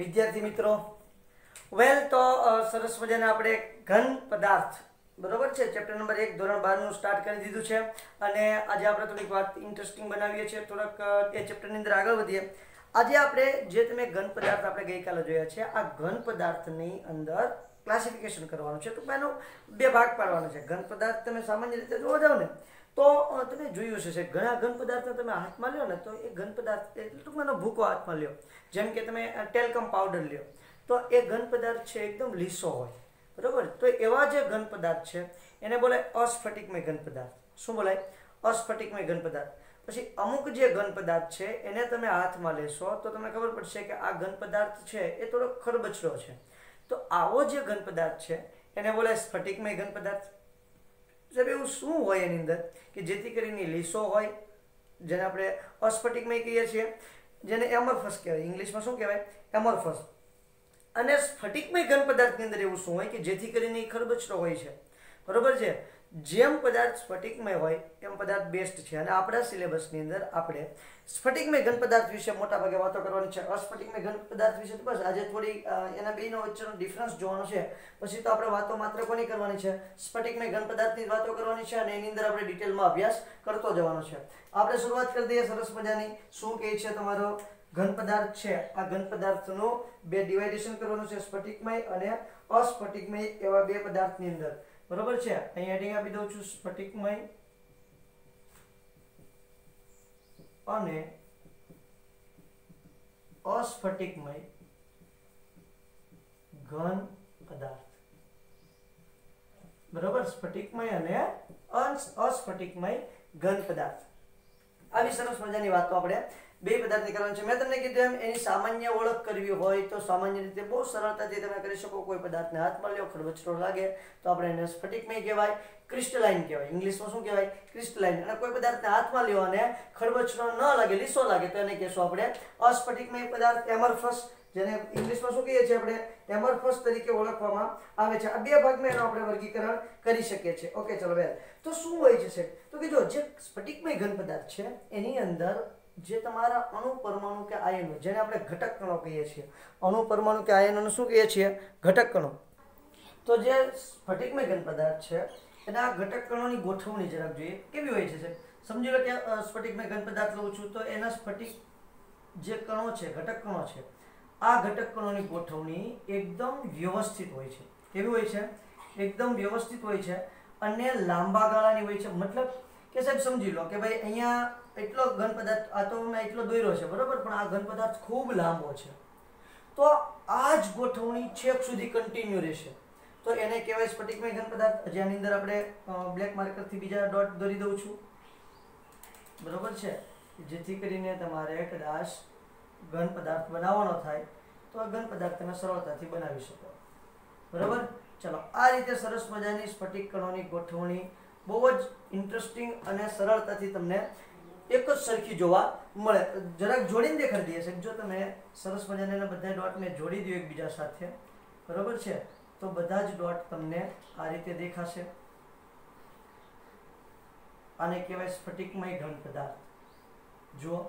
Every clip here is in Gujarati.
વિદ્યાર્થી મિત્રો વેલ તો સરસ મજાના આપણે ઘન પદાર્થ બરોબર છે ચેપ્ટર નંબર 1 ધોરણ 12 નું સ્ટાર્ટ કરી દીધું છે અને આજે આપણે થોડીક વાત ઇન્ટરેસ્ટિંગ બનાવીએ છીએ થોડક એ ચેપ્ટરની અંદર આગળ વધીએ આજે આપણે જે તમે ઘન પદાર્થ આપણે ગઈકાલે જોયા છે આ ઘન પદાર્થની અંદર ક્લાસિફિકેશન કરવાનું છે તો એનો બે ભાગ પાડવાનો છે ઘન પદાર્થ તમે સામાન્ય રીતે જોવા જાવ ને તો તમે જોયું હશે ઘણા ઘન પદાર્થને તમે હાથમાં લ્યો ને તો એ ઘન પદાર્થ એટલે ટૂંકમાં ભૂકો હાથમાં લ્યો જેમ કે તમે ટેલ્કમ પાવડર લ્યો તો એ ઘન પદાર્થ છે એકદમ લીસો હોય બરાબર તો એવા જે ઘન પદાર્થ છે એને બોલાય અસ્ફટિકમય ઘન પદાર્થ શું બોલાય અસ્ફટિકમય ઘન પદાર્થ પછી અમુક જે ઘન પદાર્થ છે એને તમે હાથમાં લેશો તો તમને ખબર પડશે કે આ ઘન પદાર્થ છે એ થોડો ખરબચડો છે તો આવો જે ઘન પદાર્થ છે એને બોલાય સ્ફટિકમય ઘન પદાર્થ સાહેબ એવું શું હોય એની અંદર કે જેથી કરીને લીસો હોય જેને આપણે અસ્ફટિકમય કહીએ છીએ જેને એમોર્ફસ કહેવાય ઇંગ્લિશમાં શું કહેવાય એમોર્ફસ અને સ્ફટિકમય ઘન પદાર્થની અંદર એવું શું હોય કે જેથી કરીને ખરબચડો હોય છે બરોબર છે જેમ પદાર્થ સ્ફટિકમય હોય એમ પદાર્થ બેસ્ટ છે અને આપણા સિલેબસની અંદર આપણે સ્ફટિકમય ઘન પદાર્થ વિશે મોટા ભાગે વાતો કરવાની છે અસ્ફટિકમય ઘન પદાર્થ વિશે તો બસ આજે થોડી એના બેનો વચ્ચેનો ડિફરન્સ જોવાનો છે પછી તો આપણે વાતો માત્ર કોની કરવાની છે સ્ફટિકમય ઘન પદાર્થની વાતો કરવાની છે અને એની અંદર આપણે ડિટેલમાં અભ્યાસ કરતો જવાનો છે આપણે શરૂઆત કરી દઈએ સરસ મજાની શું કહે છે તમારો ઘન પદાર્થ છે આ ઘન પદાર્થનું બે ડિવાઇડેશન કરવાનું છે સ્ફટિકમય અને અસ્ફટિકમય એવા બે પદાર્થની અંદર બરોબર છે અહીં હેડિંગ આપી દઉં છું સ્ફટિકમય અને અસ્ફટિકમય ઘન પદાર્થ બરોબર સ્ફટિકમય અને અસ્ફટિકમય ઘન પદાર્થ આવી સરસ મજાની વાતો આપણે બે પદાર્થની કરવાની છે મેં તમને કીધું એમ એની સામાન્ય ઓળખ કરવી હોય તો સામાન્ય રીતે બહુ સરળતાથી તમે કરી શકો કોઈ પદાર્થને હાથમાં લ્યો ખરબચડો લાગે તો આપણે એને સ્ફટિકમય કહેવાય ક્રિસ્ટલાઇન કહેવાય ઇંગ્લિશમાં શું કહેવાય ક્રિસ્ટલાઇન અને કોઈ પદાર્થને હાથમાં લ્યો અને ખરબચડો ન લાગે લીસો લાગે તો એને કહેશું આપણે અસ્ફટિકમય પદાર્થ એમોર્ફસ જેને ઇંગ્લિશમાં શું કહીએ છીએ આપણે એમોર્ફસ તરીકે ઓળખવામાં આવે છે આ બે ભાગમાં એનું આપણે વર્ગીકરણ કરી શકીએ છીએ ઓકે ચલો બેન તો શું હોય છે તો કે જો જે સ્ફટિકમય ઘન પદાર્થ છે એની અંદર જે તમારા અણુ પરમાણુ કે આયનો જેને આપણે ઘટક કણો કહીએ છીએ અણુ પરમાણુ કે આયનોને શું કહીએ છીએ ઘટક કણો તો જે સ્ફટિકમય ઘન પદાર્થ છે એના ઘટક કણોની ગોઠવણી જરાક જોઈએ કેવી હોય છે સમજી લો કે સ્ફટિકમય ઘન પદાર્થ લઉં છું તો એના સ્ફટિક જે કણો છે ઘટક કણો છે આ ઘટક કણોની ગોઠવણી એકદમ વ્યવસ્થિત હોય છે કેવી હોય છે એકદમ વ્યવસ્થિત હોય છે અને લાંબા ગાળાની હોય છે મતલબ કે સાહેબ સમજી લો કે ભાઈ અહીંયા એટલો ઘન પદાર્થ આ તો મેં એટલો દોર્યો છે બરોબર પણ આ ઘન પદાર્થ ખૂબ લાંબો છે તો આ જ ગોઠવણી છેક સુધી કન્ટિન્યુ રહેશે તો એને કહેવાય સ્ફટિકમય ઘન પદાર્થ જેની અંદર આપણે બ્લેક માર્કરથી બીજા ડોટ દોરી દઉં છું બરોબર છે જેથી કરીને તમારે કદાચ ઘન પદાર્થ બનાવવાનો થાય તો આ ઘન પદાર્થ તમે સરળતાથી બનાવી શકો બરોબર ચલો આ રીતે સરસ મજાની સ્ફટિક કણોની ગોઠવણી બહુ જ ઇન્ટરેસ્ટિંગ અને સરળતાથી તમને એક જ સરખી જોવા મળે જરાક જોડીને દેખાડી દઈએ છે જો તમે સરસ મજાના બધા ડોટને જોડી દો એકબીજા સાથે બરોબર છે તો બધા જ ડોટ તમને આ રીતે દેખાશે આને કહેવાય સ્ફટિકમય ઘન પદાર્થ જુઓ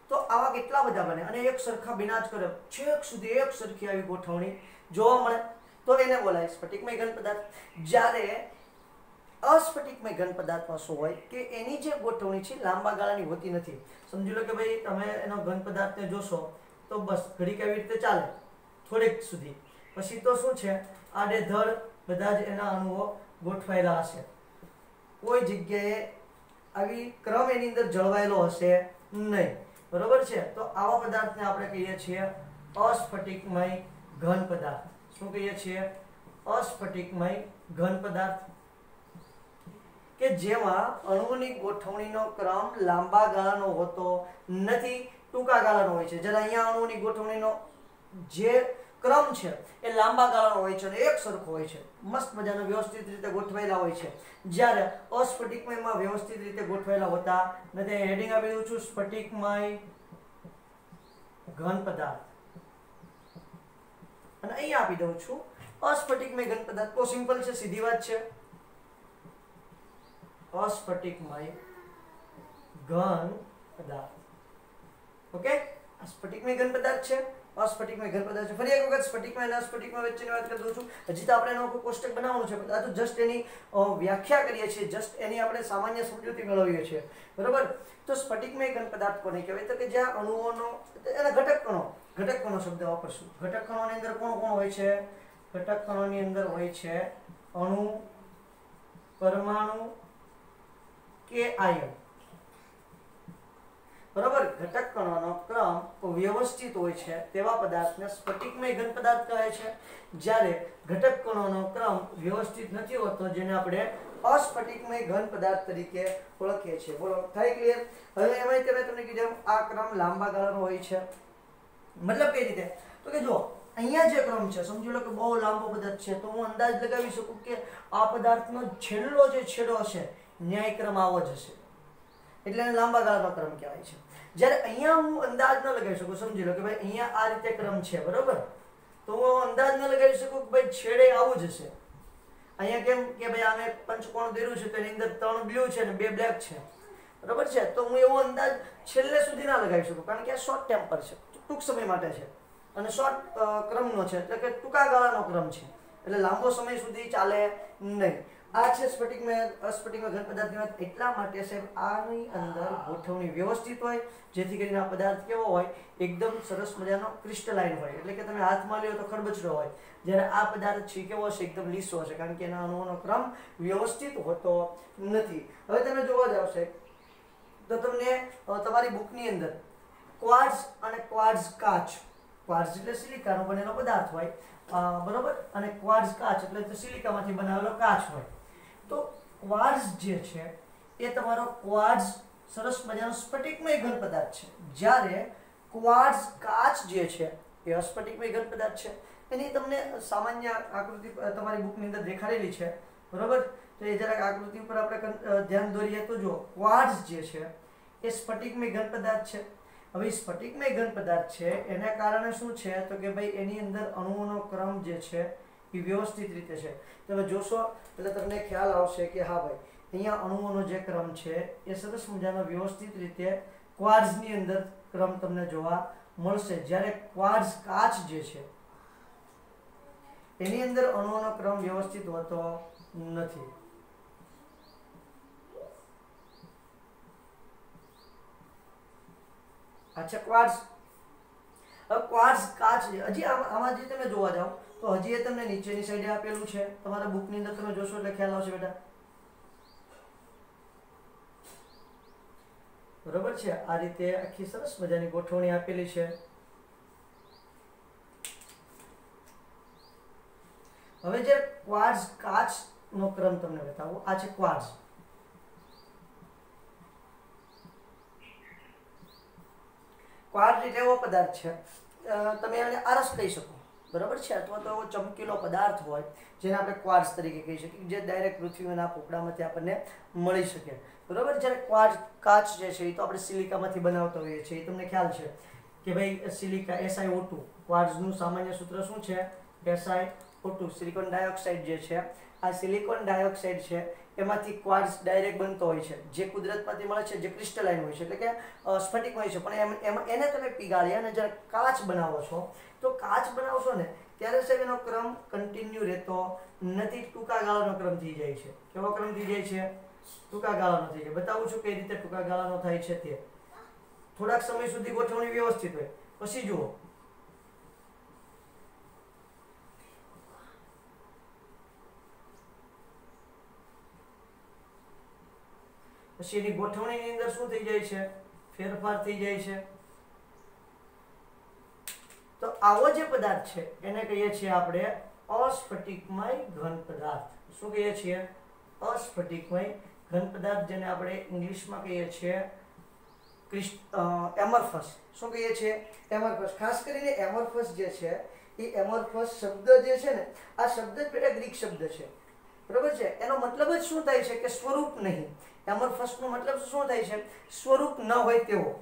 તો આવા કેટલા બધા બને અને એક સરખા બિના જ કરે છેક સુધી એક સરખી આવી ગોઠવણી જોવા મળે તો એને બોલાય સ્ફટિકમય ઘન પદાર્થ જ્યારે અસ્ફટિકમય ઘન પદાર્થમાં શું હોય કે એની જે ગોઠવણી છે લાંબા ગાળાની હોતી નથી સમજી લો કે ભાઈ તમે એનો ઘન પદાર્થને જોશો તો બસ ઘડીક આવી રીતે ચાલે થોડીક સુધી પછી તો શું છે આડેધડ બધા જ એના અણુઓ ગોઠવાયેલા હશે કોઈ જગ્યાએ આવી ક્રમ એની અંદર જળવાયેલો હશે નહીં બરોબર છે તો આવા પદાર્થને આપણે કહીએ છીએ અસ્ફટિકમય ઘન પદાર્થ શું કહીએ છીએ અસ્ફટિકમય ઘન પદાર્થ કે જેમાં અણુની ગોઠવણીનો ક્રમ લાંબા ગાળાનો હોતો નથી ટૂંકા ગાળાનો હોય છે જ્યારે અહીંયા અણુની ગોઠવણીનો જે ક્રમ છે એ લાંબા ગાળાનો હોય છે અને એક સરખો હોય છે મસ્ત મજાનો વ્યવસ્થિત રીતે ગોઠવાયેલા હોય છે જ્યારે અસ્ફટિકમયમાં વ્યવસ્થિત રીતે ગોઠવાયેલા હોતા નથી હેડિંગ આપી દઉં છું સ્ફટિકમય ઘન પદાર્થ અને અહીંયા આપી દઉં છું અસ્ફટિકમય ઘન પદાર્થ બહુ સિમ્પલ છે સીધી વાત છે અસ્ફટિકમય ઘન પદાર્થ ઓકે આ સ્ફટિકમય ઘન પદાર્થ છે અસ્ફટિકમય ઘન પદાર્થ છે. ફરી એક વખત સ્ફટિકમય અને અસ્ફટિકમય વચ્ચેની વાત કરી દઉં છું. હજી તો આપણે એનો કોઈ કોષ્ટક બનાવવાનું છે, આ તો જસ્ટ એની વ્યાખ્યા કરીએ છીએ, જસ્ટ એની આપણે સામાન્ય સમજૂતી મેળવીએ છીએ. બરોબર. તો સ્ફટિકમય ઘન પદાર્થ કોને કહેવાય? તો કે જ્યાં અણુઓનો એના ઘટક કણો શબ્દ વાપરશું. ઘટક કણોની અંદર કોણ કોણ હોય છે? ઘટક કણોની અંદર હોય છે અણુ, પરમાણુ કે આયન. બરોબર. ઘટક કણોનો ક્રમ વ્યવસ્થિત હોય છે તેવા પદાર્થને સ્ફટિકમય ઘન પદાર્થ કહે છે. જ્યારે ઘટક કણોનો ક્રમ વ્યવસ્થિત નથી હોતો જેને આપણે અસ્ફટિકમય ઘન પદાર્થ તરીકે ઓળખીએ છીએ. બોલો, થાય ક્લિયર? હવે એમાં મેં તમને કીધું આ ક્રમ લાંબા ગાળાનો હોય છે. મતલબ કઈ રીતે? તો કે જો અહીંયા જે ક્રમ છે, સમજી લો કે બહુ લાંબો પદાર્થ છે, તો હું અંદાજ લગાવી શકું કે આ પદાર્થનો છેલ્લો જે છેડો હશે ન્યાય ક્રમ આવો જ હશે, એટલે એને લાંબા ગાળાનો ક્રમ કહેવાય છે. જ્યારે અહીંયા હું અંદાજ ન લગાવી શકું, સમજી લો કે ભાઈ અહીંયા આ રીતે ક્રમ છે, બરોબર, તો હું અંદાજ ન લગાવી શકું કે ભાઈ છેડે આવું જ હશે. અહીંયા કેમ કે ભાઈ આમે પંચકોણ દોર્યું છે તો એની અંદર 3 બ્લુ છે અને 2 બ્લેક છે, બરોબર છે, તો હું એવો અંદાજ છેલ્લે સુધી ના લગાવી શકું, કારણ કે આ શોર્ટ ટેમ્પર છે, ટૂંક સમય માટે છે અને શોર્ટ ક્રમનો છે, એટલે કે ટૂંકા ગાળાનો ક્રમ છે, એટલે લાંબો સમય સુધી ચાલે નહીં. આ છે સ્ફટિકમય અસ્ફટિકમય ઘન પદાર્થની વાત. એટલા માટે સાહેબ આની અંદર ગોઠવણી વ્યવસ્થિત હોય, જેથી કરીને આ પદાર્થ કેવો હોય? એકદમ સરસ મજાનો ક્રિસ્ટલાઇન હોય, એટલે કે તમે હાથમાં લ્યો તો ખરબચડો હોય. જ્યારે આ પદાર્થ છે કેવો હશે? એકદમ લીસો હશે, કારણ કે એના અણુઓનો ક્રમ વ્યવસ્થિત હોતો નથી. હવે તમે જોવા જાવ સાહેબ તો તમને તમારી બુકની અંદર ક્વાર્ટઝ અને ક્વાર્ટઝ કાચ, ક્વાર્ટઝ એટલે સિલિકાનો બનેલો પદાર્થ હોય, બરોબર, અને ક્વાર્ટઝ કાચ એટલે સિલિકામાંથી બનાવેલો કાચ હોય. તો ક્વાર્ટઝ જે છે એ તમારો ક્વાર્ટઝ સરસ મજાનો સ્ફટિકમય ઘન પદાર્થ છે, જ્યારે ક્વાર્ટઝ કાચ જે છે એ અસ્ફટિકમય ઘન પદાર્થ છે. એની તમને સામાન્ય આકૃતિ તમારી બુકની અંદર દેખાડેલી છે, બરોબર. તો એ જરાક આકૃતિ ઉપર આપણે ધ્યાન દોરીએ તો જો ક્વાર્ટઝ જે છે એ સ્ફટિકમય ઘન પદાર્થ છે. હવે સ્ફટિકમય ઘન પદાર્થ છે એને કારણે શું છે? તો કે ભાઈ એની અંદર અણુઓનો ક્રમ જે છે એ વ્યવસ્થિત રીતે છે. તમે જોશો એટલે તમને ખ્યાલ આવશે કે હા ભાઈ અહીંયા અણુઓનો જે ક્રમ છે એ સરસ મજાનો વ્યવસ્થિત રીતે ક્વાર્ટઝની અંદર ક્રમ તમને જોવા મળશે, જ્યારે ક્વાર્ટઝ કાચ જે છે એની અંદર અણુઓનો ક્રમ વ્યવસ્થિત હોતો નથી. અચ્છા, ક્વાર્ટઝ. હવે ક્વાર્ટઝ કાચ હજી આમાં જે તમે જોવા જાવ તો હજી એ તમને નીચેની સાઈડે આપેલું છે, તમારા બુકની અંદર તમે જોશો એટલે ખ્યાલ આવશે બેટા, બરોબર છે. આ રીતે આખી સરસ મજાની ગોઠવણી આપેલી છે. હવે જે ક્વાર્ટઝ કાચનો ક્રમ તમને બતાવું, આ છે ક્વાર્ટઝ. ક્વાર્ટઝ એટલે એવો પદાર્થ છે, તમે એને આરસ કહી શકો, બરાબર છે, અથવા તો એવો ચમકીલો પદાર્થ હોય જેને આપણે ક્વાર્ટઝ તરીકે કહી શકીએ, જે ડાયરેક્ટ પૃથ્વીના પોપડામાંથી આપણને મળી શકે, બરાબર. જ્યારે ક્વાર્ટઝ કાચ જે છે એ તો આપણે સિલિકામાંથી બનાવતા હોઈએ છીએ, એ તમને ખ્યાલ છે કે ભાઈ સિલિકા SiO2, ક્વાર્ટઝનું સામાન્ય સૂત્ર શું છે? SiO2, સિલિકોન ડાયોક્સાઇડ જે છે, આ સિલિકોન ડાયોક્સાઇડ છે એમાંથી ક્વાર્ટઝ ડાયરેક્ટ બનતો હોય છે, જે કુદરતમાંથી મળે છે, જે ક્રિસ્ટલાઇન હોય છે, એટલે કે સ્ફટિક હોય છે, પણ એમાં એને તમે પીગાળી અને જ્યારે કાચ બનાવો છો તો કાચ બનાવશો ને ત્યારે સાહેબ એનો ક્રમ કન્ટિન્યુ રહેતો નથી, ટૂંકા ગાળાનો ક્રમ થઈ જાય છે. કેવો ક્રમ થઈ જાય છે? ટૂંકા ગાળાનો થઈ જાય. બતાવું છું કઈ રીતે ટૂંકા ગાળાનો થાય છે તે. થોડાક સમય સુધી ગોઠવણી વ્યવસ્થિત હોય, પછી જુઓ પછી એની ગોઠવણીની અંદર શું થઈ જાય છે? ફેરફાર થઈ જાય છે. તો આવો જે પદાર્થ છે એને કહીએ છીએ આપણે અસ્ફટિકમય ઘન પદાર્થ. શું કહીએ છીએ? અસ્ફટિકમય ઘન પદાર્થ, જેને આપણે ઇંગ્લિશમાં કહીએ છીએ એમરફસ. શું કહીએ છીએ? એમરફસ. ખાસ કરીને એમરફસ જે છે એ એમરફસ શબ્દ જે છે ને, આ શબ્દ જ પેલા ગ્રીક શબ્દ છે, બરોબર છે. એનો મતલબ જ શું થાય છે? કે સ્વરૂપ નહીં. એમરફસ નો મતલબ શું થાય છે? સ્વરૂપ ન હોય તેવો.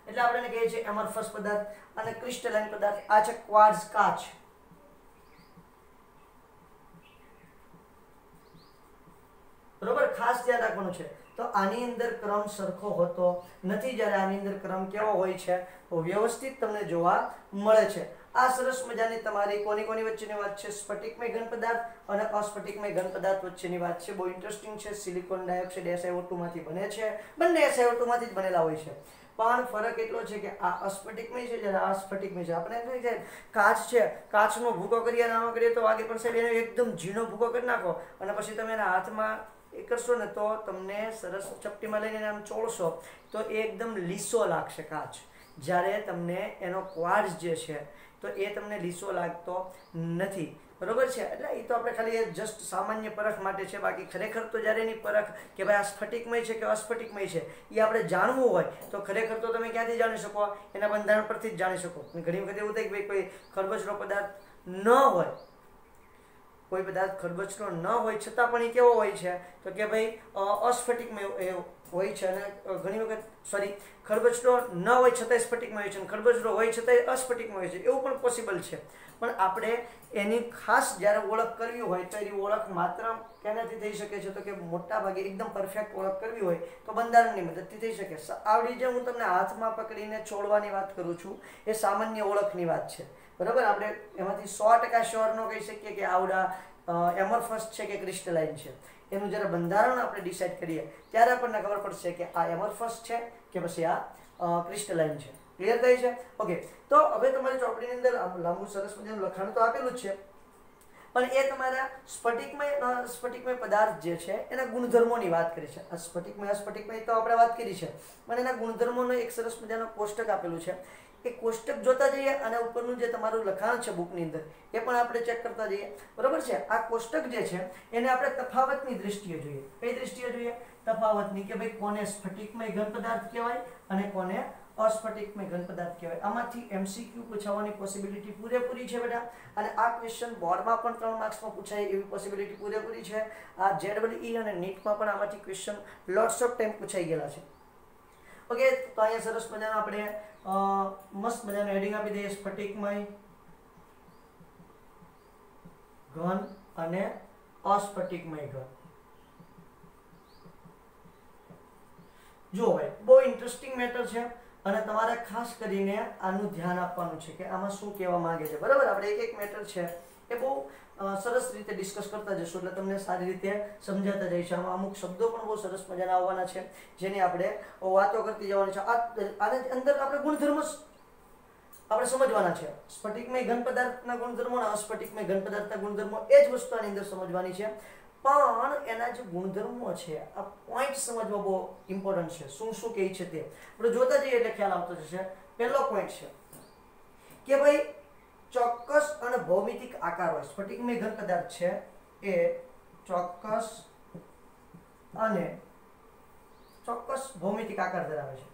એટલે આપણે એને કહીએ છીએ એમરફસ પદાર્થ. અને ક્રિસ્ટલાઇન પદાર્થ આ છે ક્વાર્ટઝ કાચ. બરોબર, ખાસ ધ્યાન રાખવાનું છે। તો આની અંદર ક્રમ સરખો હોતો નથી, જ્યારે આની અંદર ક્રમ કેવો હોય છે, વ્યવસ્થિત તમને જોવા મળે છે। આ સરસ મજાની તમારી કોની વચ્ચેની વાત છે, સ્ફટિકમય ઘન પદાર્થ અને અસ્ફટિકમય ઘન પદાર્થ વચ્ચેની વાત છે। બહુ ઇન્ટરેસ્ટિંગ છે। સિલિકોન ડાયોક્સાઇડ SiO2 માંથી બને છે, બંને SiO2 માંથી જ બનેલા હોય છે, પણ ફરક એટલો છે કે આ અસ્ફટિકમય છે જ્યારે આ સ્ફટિકમય છે। આપણે જે કાચ છે, કાચનો ભૂકો કરીએ નાનો કરીએ તો વાગે પણ સાહેબ એને એકદમ ઝીણો ભૂકો કરી નાખો અને પછી તમે એના હાથમાં એ કરશો ને તો તમને સરસ ચપટીમાં લઈને આમ ચોળશો તો એ એકદમ લીસો લાગશે કાચ, જ્યારે તમને એનો ક્વાર્ટઝ જે છે તો એ તમને લીસો લાગતો નથી, બરોબર છે। એટલે એ તો આપણે ખાલી જસ્ટ સામાન્ય પરખ માટે છે, બાકી ખરેખર તો જ્યારે એની પરખ કે ભાઈ આ સ્ફટિકમય છે કે અસ્ફટિકમય છે એ આપણે જાણવું હોય તો ખરેખર તો તમે ક્યાંથી જાણી શકો, એના બંધારણ પરથી જ જાણી શકો। ઘણી વખત એવું થાય કે ભાઈ કોઈ ખરબચડો પદાર્થ ન હોય, કોઈ પદાર્થ ખરબચડો ન હોય છતાં પણ એ કેવો હોય છે તો કે ભાઈ અસ્ફટિકમય હોય છે, અને ઘણી વખત ખરબચડો ન હોય છતાંય સ્ફટિકમય હોય છે અને ખરબચડો હોય છતાંય અસ્ફટિકમય હોય છે, એવું પણ પોસિબલ છે। પણ આપણે એની ખાસ જ્યારે ઓળખ કરવી હોય તો એની ઓળખ માત્ર કેનાથી થઈ શકે છે તો કે મોટા ભાગે એકદમ પરફેક્ટ ઓળખ કરવી હોય તો બંધારણની મદદથી થઈ શકે। આવડી જે હું તમને હાથમાં પકડીને છોડવાની વાત કરું છું એ સામાન્ય ઓળખની વાત છે, બરાબર। આપણે એમાંથી 100% શ્યોર ન કહી શકીએ કે આવડા એમોર્ફસ છે કે ક્રિસ્ટલાઇન છે, એનું જ્યારે બંધારણ આપણે ડિસાઇડ કરીએ ત્યારે આપણને ખબર પડશે કે આ એમોર્ફસ છે કે પછી આ ક્રિસ્ટલાઇન છે। ક્લિયર થાય છે? ઓકે, તો હવે તમારી ચોપડીની અંદર લાંબુ સરસ મજાનું લખાણ તો આપેલું જ છે, પણ એ તમારા સ્ફટિકમય પદાર્થ જે છે એના ગુણધર્મોની વાત કરી છે। આ અસ્ફટિકમય તો આપણે વાત કરી છે, પણ એના ગુણધર્મોનો એક સરસ મજાનો કોષ્ટક આપેલું છે। એ કોષ્ટક જોતા જઈએ અને ઉપરનું જે તમારું લખાણ છે બુકની અંદર એ પણ આપણે ચેક કરતા જઈએ, બરોબર છે। આ કોષ્ટક જે છે એને આપણે તફાવતની દ્રષ્ટિએ જોઈએ। કઈ દ્રષ્ટિએ જોઈએ? તફાવતની, કે ભાઈ કોને સ્ફટિકમય ઘન પદાર્થ કહેવાય અને કોને અસ્ફટિકમય ઘન પદાર્થ કહેવાય। આમાંથી MCQ પૂછાવાની પોસિબિલિટી પૂરેપૂરી છે બેટા, અને આ ક્વેશ્ચન બોર્ડમાં પણ 3 માર્ક્સમાં પૂછાય એવી પોસિબિલિટી પૂરેપૂરી છે। આ JEE અને નીટમાં પણ આમાંથી ક્વેશ્ચન લોટ્સ ઓફ ટાઈમ પૂછાઈ ગયેલા છે। ઓકે, તો અહીંયા સરસ મજાનો આપણે મસ્ત મજાનું હેડિંગ આપી દઈએ, સ્ફટિકમય ઘન અને અસ્ફટિકમય ઘન। જો ભાઈ બહુ ઇન્ટરેસ્ટિંગ મેટર છે અને તમારે ખાસ કરીને આનું ધ્યાન આપવાનું છે કે આમાં શું કહેવા માંગે છે, બરાબર। આપણે એક મેટર છે એ બહુ સરસ રીતે ડિસ્કસ કરતા જશું એટલે તમને સારી રીતે સમજાતા જઈશ। આમાં અમુક શબ્દો પણ બહુ સરસ મજાના આવવાના છે જેની આપણે વાતો કરતી જવાની છે। આની અંદર આપણે ગુણધર્મો આપણે સમજવાના છે, સ્ફટિકમય ઘન પદાર્થના ગુણધર્મો અને અસ્ફટિકમય ઘન પદાર્થના ગુણધર્મો, એ જ વસ્તુ આની અંદર સમજવાની છે। પણ એના જે ગુણધર્મો છે આ પોઈન્ટ સમજવા બહુ ઇમ્પોર્ટન્ટ છે, શું શું કહે છે તે આપણે જોતા જઈએ એટલે ખ્યાલ આવતો જશે। પહેલો પોઈન્ટ છે કે ભાઈ ચોક્કસ અને ભૌમિતિક આકાર હોય। સ્ફટિકમય ઘન પદાર્થ છે એ ચોક્કસ ભૌમિતિક આકાર ધરાવે છે।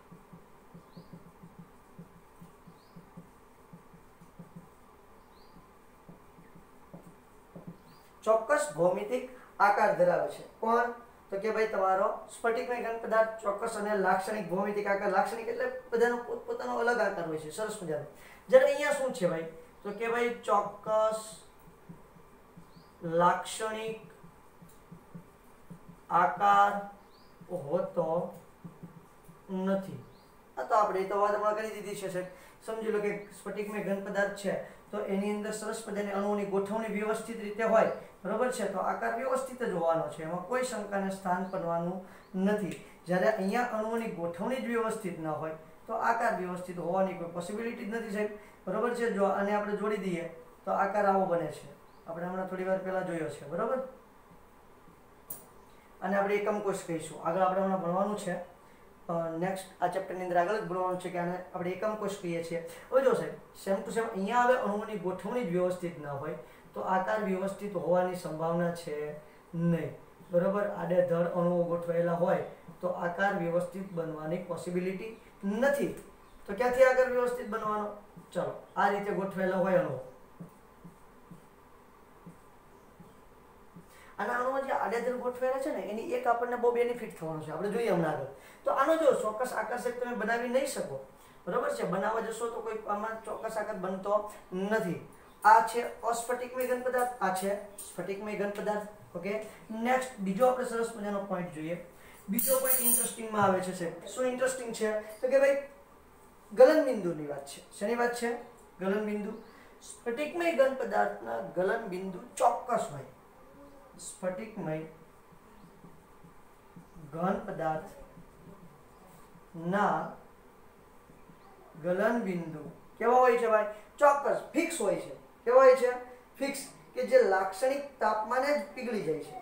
ચોક્કસ ભૌમિતિક આકાર ધરાવે છે કોણ? તો કે ભાઈ તમારો સ્ફટિકમય ઘન પદાર્થ ચોક્કસ અને લાક્ષણિક ભૌમિતિક આકાર। લાક્ષણિક એટલે બધાનો પોતપોતાનો અલગ આકાર હોય છે, સરસ મજાનો। જ્યારે અહીંયા શું છે ભાઈ તો કે ભાઈ ચોક્કસ લાક્ષણિક આકાર હોતો નથી। આ તો આપણે તો વાત હમણાં કરી દીધી છે સાહેબ, સમજી લો કે સ્ફટિકમય ઘન પદાર્થ છે તો એની અંદર સરસ મજાની અણુઓની ગોઠવણી વ્યવસ્થિત રીતે હોય, બરોબર છે, તો આકાર વ્યવસ્થિત જ હોવાનો છે, એમાં કોઈ શંકાને સ્થાન પડવાનું નથી। જ્યારે અહીંયા અણુઓની ગોઠવણી જ વ્યવસ્થિત ન હોય તો આકાર વ્યવસ્થિત હોવાની કોઈ પોસિબિલિટી જ નથી સાહેબ, બરોબર છે। જો આને આપણે જોડી દઈએ તો આકાર આવો બને છે, આપણે હમણાં થોડી વાર પહેલા જોયો છે, બરોબર। અને આપણે એકમ કોષ કહીશું, આગળ આપણે હમણાં ભણવાનું છે, નેક્સ્ટ આ ચેપ્ટરની અંદર આગળ જ ભણવાનું છે કે આને આપણે એકમ કોષ કહીએ છીએ। હવે જો સાહેબ સેમ ટુ સેમ અહીંયા હવે અણુઓની ગોઠવણી જ વ્યવસ્થિત ન હોય તો આકાર વ્યવસ્થિત હોવાની સંભાવના છે નહીં, બરોબર। આડેધડ અણુઓ ગોઠવાયેલા હોય તો આકાર વ્યવસ્થિત બનવાની પોસિબિલિટી નથી। તો ક્યાંથી આકાર વ્યવસ્થિત બનવાનો? ચલો આ રીતે ગોઠવાયેલા હોય અણુઓ, અને અણુઓ જે આડેધડ ગોઠવાયેલા છે ને એની એક આપણને બહુ બેનિફિટ થવાનું છે, આપણે જોઈએ હમણાં આગળ। તો આનો જો ચોક્કસ આકાર સાહેબ તમે બનાવી નહીં શકો, બરોબર છે, બનાવવા જશો તો કોઈ આમાં ચોક્કસ આકાર બનતો નથી। આ છે અસ્ફટિકમય ઘન પદાર્થ, આ છે સ્ફટિકમય ઘન પદાર્થ. ઓકે, નેક્સ્ટ બીજો આપણે સરસ મજાનો પોઈન્ટ જોઈએ. બીજો પોઈન્ટ ઇન્ટરેસ્ટિંગ માં આવે છે. શું ઇન્ટરેસ્ટિંગ છે? તો કે ભાઈ ગલન બિંદુની વાત છે. શેની વાત છે? ગલન બિંદુ. સ્ફટિકમય ઘન પદાર્થના ગલન બિંદુ ચોક્કસ હોય. સ્ફટિકમય ઘન પદાર્થ ના ગલન બિંદુ કેવા હોય છે ભાઈ? ચોક્કસ, ફિક્સ હોય છે. કેવા હોય છે? ફિક્સ, કે જે લાક્ષણિક તાપમાને જ પીગળી જાય છે.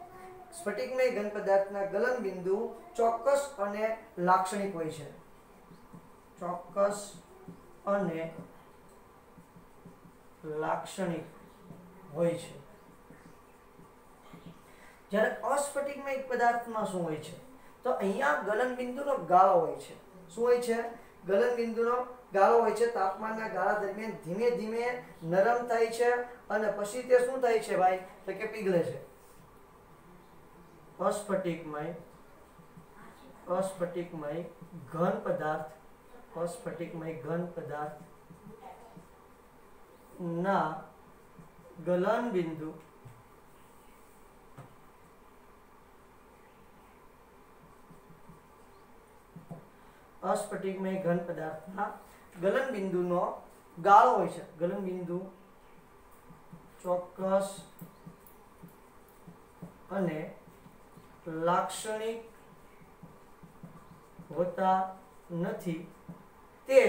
સ્ફટિકમય ઘન પદાર્થના ગલન બિંદુ ચોક્કસ અને લાક્ષણિક હોય છે. ચોક્કસ અને લાક્ષણિક હોય છે. જ્યારે અસ્ફટિકમય પદાર્થમાં શું હોય છે? તો અહીંયા ગલન બિંદુનો ગાળો હોય છે. શું હોય છે? ગલન બિંદુનો ગાળો હોય છે. તાપમાનના ગાળા દરમિયાન ધીમે ધીમે નરમ થાય છે અને પછી તે શું થાય છે ભાઈ? તો કે પીગળે છે. અસ્ફટિકમય ઘન પદાર્થ, અસ્ફટિકમય ઘન પદાર્થ ના ગલન બિંદુ અસ્ફટિકમય ઘન પદાર્થના ગલન બિંદુનો ગાળો હોય છે. ગલન બિંદુ ચોક્કસ અને લાક્ષણિક હોતા નથી. તે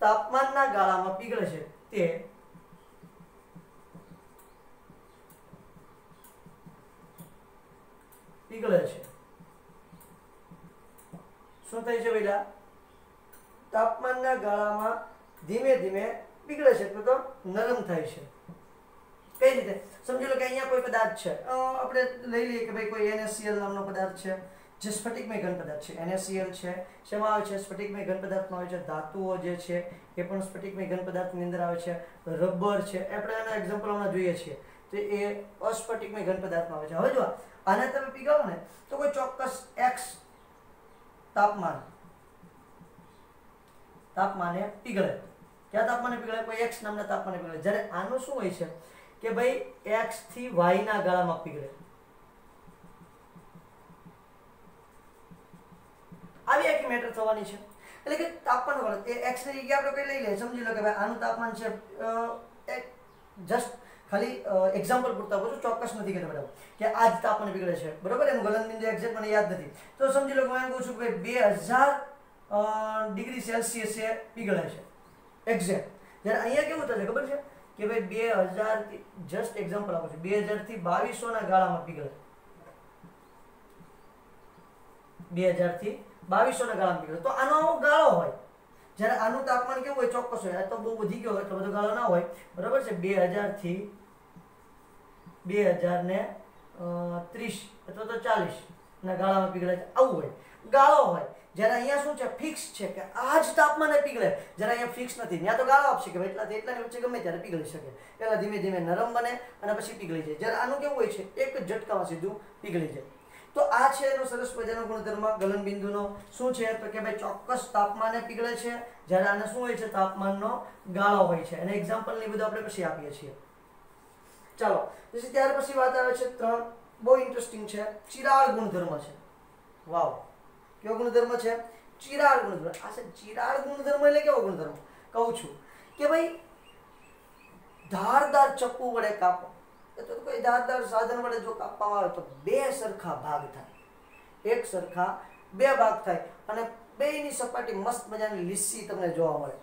તાપમાનના ગાળામાં પીગળે છે. તે પીગળે છે. શું થાય છે પેલા? તાપમાનના ગાળામાં ધીમે ધીમે પીગળે છે, તો નરમ થાય છે. કઈ રીતે? સમજી લો કે અહીંયા કોઈ પદાર્થ છે, આપણે લઈ લઈએ કે ભાઈ કોઈ NaCl નામનો પદાર્થ છે જે સ્ફટિકમય ઘન પદાર્થ છે. NaCl છે, શેમાં આવે છે? સ્ફટિકમય ઘન પદાર્થમાં આવે છે. ધાતુઓ જે છે એ પણ સ્ફટિકમય ઘન પદાર્થની અંદર આવે છે. રબર છે, આપણે આના એક્ઝામ્પલ હમણાં જોઈએ છીએ, તો એ અસ્ફટિકમય ઘન પદાર્થમાં આવે છે. હવે જો આને તમે પીગાવો ને તો કોઈ ચોક્કસ x તાપમાને પીગળે. ક્યાં તાપમાને પીગળે? કોઈ x નામના તાપમાને પીગળે. જ્યારે આનું શું હોય છે કે ભાઈ x થી y ના ગાળામાં પીગળે. આવી આખી મેટર થવાની છે. એટલે કે તાપમાન વળે એ x ની જગ્યાએ આપણે કઈ લઈ લઈએ. સમજી લો કે ભાઈ આનું તાપમાન છે, જસ્ટ ખાલી એક્ઝામ્પલ પૂરતા કહું છું, ચોક્કસ નથી કહેતો બરાબર કે આ જ તાપમાને પીગળે છે, બરાબર. એનું ગલન બિંદુ એક્ઝેક્ટ મને યાદ નથી. તો સમજી લો કે હું એમ કહું છું કે ભાઈ 2000 ડિગ્રી સેલ્સિયસ એ પીગળે છે એક્ઝેક્ટ. જ્યારે અહીંયા કેવું થશે ખબર છે કે ભાઈ 2000 થી, જસ્ટ એક્ઝામ્પલ આપું છું, 2000 થી 2200 ના ગાળામાં પીગળે. 2000 થી 2200 ના ગાળામાં પીગળે. તો આનો આવો ગાળો હોય. જ્યારે આનું તાપમાન કેવું હોય? ચોક્કસ હોય. આ તો બહુ વધી ગયો હોય, એટલો બધો ગાળો ના હોય, બરાબર છે. 2000 થી 2030 અથવા તો 40 ના ગાળામાં પીગળે છે, આવું હોય, ગાળો હોય. જ્યારે અહીંયા શું છે? ફિક્સ છે કે આ જ તાપમાને પીગળે. જ્યારે અહીંયા ફિક્સ નથી, ત્યાં તો ગાળો આપશે કે એટલાથી એટલાની વચ્ચે ગમે ત્યારે પીગળી શકે. પહેલા ધીમે ધીમે નરમ બને અને પછી પીગળી જાય. જ્યારે આનું કેવું હોય છે? એક જ ઝટકામાં સીધું પીગળી જાય. તો આ છે એનો સરસ મજાનો ગુણધર્મ ગલન બિંદુનો. શું છે? તો કે ભાઈ ચોક્કસ તાપમાને પીગળે છે. જ્યારે આને શું હોય છે? તાપમાનનો ગાળો હોય છે. અને એક્ઝામ્પલ ને બધું આપણે પછી આપીએ છીએ. ચાલો, પછી ત્યાર પછી વાત આવે છે 3, બહુ ઇન્ટરેસ્ટિંગ છે. ચિરાળ ગુણધર્મ છે. વાવ, કેવો ગુણધર્મ છે? ચિરાળ ગુણધર્મ. આ છે ચિરાળ ગુણધર્મ. એટલે કેવો ગુણધર્મ? કહું છું કે ભાઈ ધારદાર ચપ્પુ વડે કાપો, તો કોઈ ધારદાર સાધન વડે જો કાપવામાં આવે તો બે સરખા ભાગ થાય. એક સરખા બે ભાગ થાય અને બેયની સપાટી મસ્ત મજાની લીસી તમને જોવા મળે.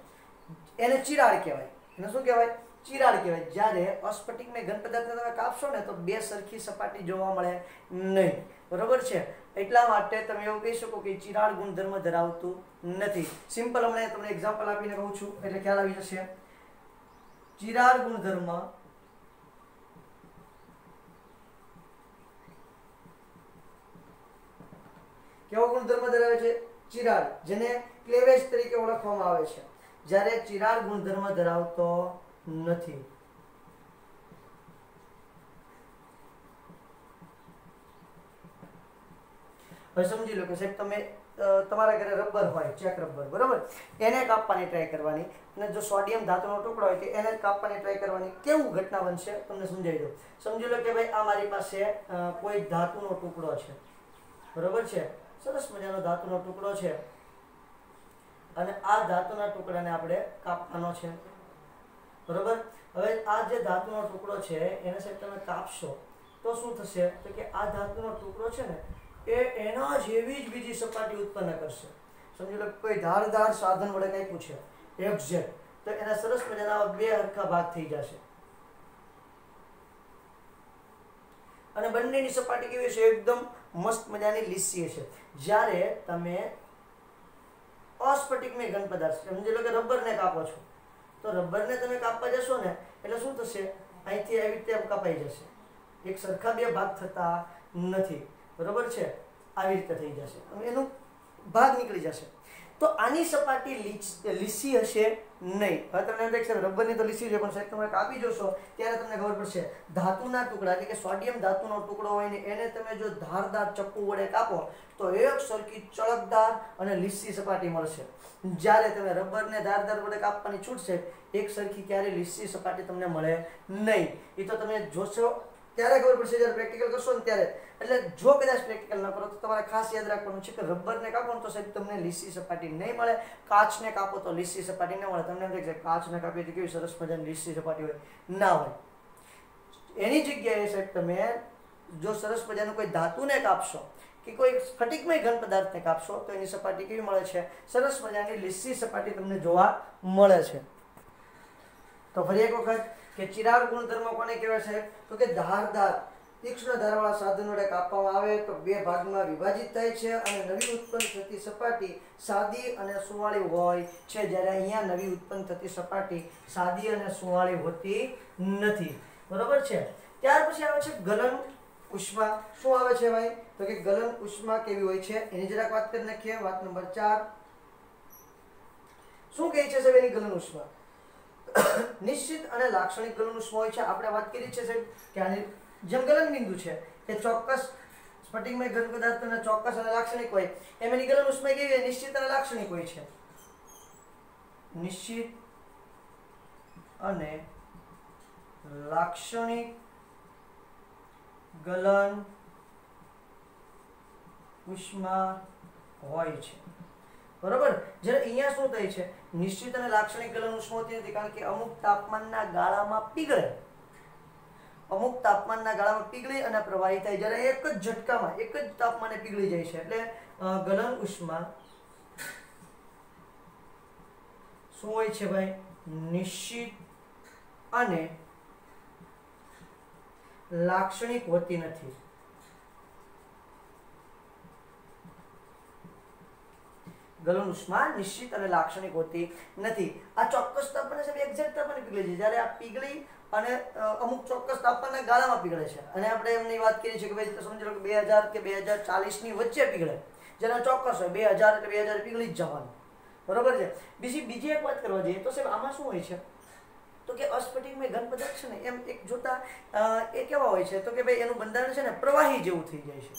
એને ચિરાળ કહેવાય. એને શું કહેવાય? ચિરાળ કહેવાય. જ્યારે અસ્ફટિકમય ઘન પદાર્થને તમે કાપશો ને તો બે સરખી સપાટી જોવા મળે નહીં, બરોબર છે. એટલા માટે તમે એવું કહી શકો કે ચિરાળ ગુણધર્મ ધરાવતું નથી. સિમ્પલ હમણાં તમને એક્ઝામ્પલ આપીને કહું છું એટલે ખ્યાલ આવી જશે. ચિરાળ ગુણધર્મ કેવો ગુણધર્મ ધરાવે છે? ચિરાળ, જેને ક્લેવેજ તરીકે ઓળખવામાં આવે છે. જ્યારે ચિરાળ ગુણધર્મ ધરાવતો નથી. હવે સમજી લો કે સાહેબ તમે તમારા ઘરે રબર હોય, ચેક રબર, બરાબર, એને કાપવાની ટ્રાય કરવાની, અને જો સોડિયમ ધાતુનો ટુકડો હોય તો એને કાપવાની ટ્રાય કરવાની. કેવું ઘટના બનશે તમને સમજાવી દઉં. સમજી લો કે ભાઈ આ મારી પાસે કોઈ ધાતુનો ટુકડો છે, બરાબર છે, સરસ મજાનો ધાતુનો ટુકડો છે, અને આ ધાતુના ટુકડાને આપણે કાપવાનો છે, બરાબર. હવે આ જે ધાતુનો ટુકડો છે એને સાહેબ તમે કાપશો તો શું થશે? તો કે આ ધાતુનો ટુકડો છે ને એ એના જેવી જ બીજી સપાટી ઉત્પન્ન કરશે. સમજી લો કોઈ ધારદાર સાધન વડે કંઈ પૂછે એક્ઝેક્ટ, તો એના સરસ મજાના બે હરખા ભાગ થઈ જશે, અને બંનેની સપાટી કેવી છે? એકદમ મસ્ત મજાની લીસી છે. જ્યારે તમે અસ્ફટિકમય ઘન પદાર્થ, સમજી લો કે રબરને કાપો છો, તો રબરને તમે કાપવા જશો ને એટલે શું થશે? અહીંથી આવી રીતે કાપાઈ જશે, એક સરખા બે ભાગ થતા નથી, બરોબર છે, આવી રીતે થઈ જશે, એનો ભાગ નીકળી જશે. તો આની સપાટી લીસી હશે નહીં. હવે તમને એમ થાય રબરની તો લીસી છે, પણ સાહેબ તમે કાપી જોશો ત્યારે તમને ખબર પડશે ધાતુના ટુકડા એટલે કે સોડિયમ ધાતુનો ટુકડો હોય ને એને તમે જો ધારદાર ચપ્પુ વડે કાપો તો એક સરખી ચળકદાર અને લીસી સપાટી મળશે. જ્યારે તમે રબરને ધારદાર વડે કાપવાની છૂટશે, એક સરખી ક્યારે લીસી સપાટી તમને મળે નહીં. એ તો તમે જોશો ત્યારે ખબર પડશે, જ્યારે પ્રેક્ટિકલ કરશો ને ત્યારે. એટલે જો કદાચ પ્રેક્ટિકલ ન કરો તો તમારે ખાસ યાદ રાખવાનું છે કે રબરને કાપો તો સાહેબ તમને લીસી સપાટી નહીં મળે, કાચને કાપો તો લીસી સપાટી ન મળે. તમને એમ થાય કે કાચને કાપીએ તો કેવી સરસ મજાની લીસી સપાટી હોય, ના હોય. એની જગ્યાએ સાહેબ તમે જો સરસ મજાનું કોઈ ધાતુને કાપશો કે કોઈ સ્ફટિકમય ઘન પદાર્થને કાપશો તો એની સપાટી કેવી મળે છે? સરસ મજાની લીસી સપાટી તમને જોવા મળે છે. તો ફરી એક વખત કે ચિરાગ ગુણધર્મ કોને કહેવાય છે? તો કે ધારદાર તીક્ષ્ણ ધારવાળા સાધન વડે કાપવામાં આવે તો બે ભાગમાં વિભાજિત થાય છે, અને નવી ઉત્પન્ન થતી સપાટી સાદી અને સુવાળી હોય છે, જ્યારે અહીંયા નવી ઉત્પન્ન થતી સપાટી સાદી અને સુવાળી હોતી નથી, બરોબર છે. ત્યાર પછી આવે છે ગલન ઉષ્મા. શું આવે છે ભાઈ? તો કે ગલન ઉષ્મા કેવી હોય છે એની જરાક વાત કરી નાખીએ. વાત નંબર 4 શું કહે છે સાહેબ? એની ગલન ઉષ્મા નિશ્ચિત અને લાક્ષણિક ગલન ઉષ્મા હોય છે. આપણે વાત કરી છે સાહેબ કે આની જેમ ગલન બિંદુ છે એ ચોક્કસ સ્ફટિકમય ઘન પદાર્થના ચોક્કસ અને લાક્ષણિક હોય, એમ એની ગલન ઉષ્મા કેવી હોય? નિશ્ચિત અને લાક્ષણિક હોય છે. નિશ્ચિત અને લાક્ષણિક ગલન ઉષ્મા હોય છે, બરોબર. જ્યારે અહીંયા શું થાય છે? નિશ્ચિત અને લાક્ષણિક ગલન ઉષ્મા હોતી નથી, કારણ કે અમુક તાપમાનના ગાળામાં પીગળે, અમુક તાપમાનના ગાળામાં પીગળી અને પ્રવાહી થાય. જ્યારે એક જ ઝટકામાં એક જ તાપમાને પીગળી જાય છે. એટલે ગલન ઉષ્મા શું હોય છે ભાઈ? નિશ્ચિત અને લાક્ષણિક હોતી નથી. ગલન ઉષ્મા નિશ્ચિત અને લાક્ષણિક હોતી નથી. આ ચોક્કસ તાપમાને સાહેબ એક્ઝેક્ટ તાપમાને પીગળે છે, જ્યારે આ પીગળી અને અમુક ચોક્કસ તાપમાનના ગાળામાં પીગળે છે. અને આપણે એમની વાત કરી છે કે ભાઈ સમજી લો કે 2000 કે 2040 ની વચ્ચે પીગળે, જેના ચોક્કસ હોય 2000 એટલે 2000 પીગળી જ જવાનું, બરોબર છે. બીજી એક વાત કરવા જઈએ તો સાહેબ આમાં શું હોય છે? તો કે અસ્ફટિકમય ઘન પદાર્થ છે ને એમ એક જોતા એ કેવા હોય છે? તો કે ભાઈ એનું બંધારણ છે ને પ્રવાહી જેવું થઈ જાય છે.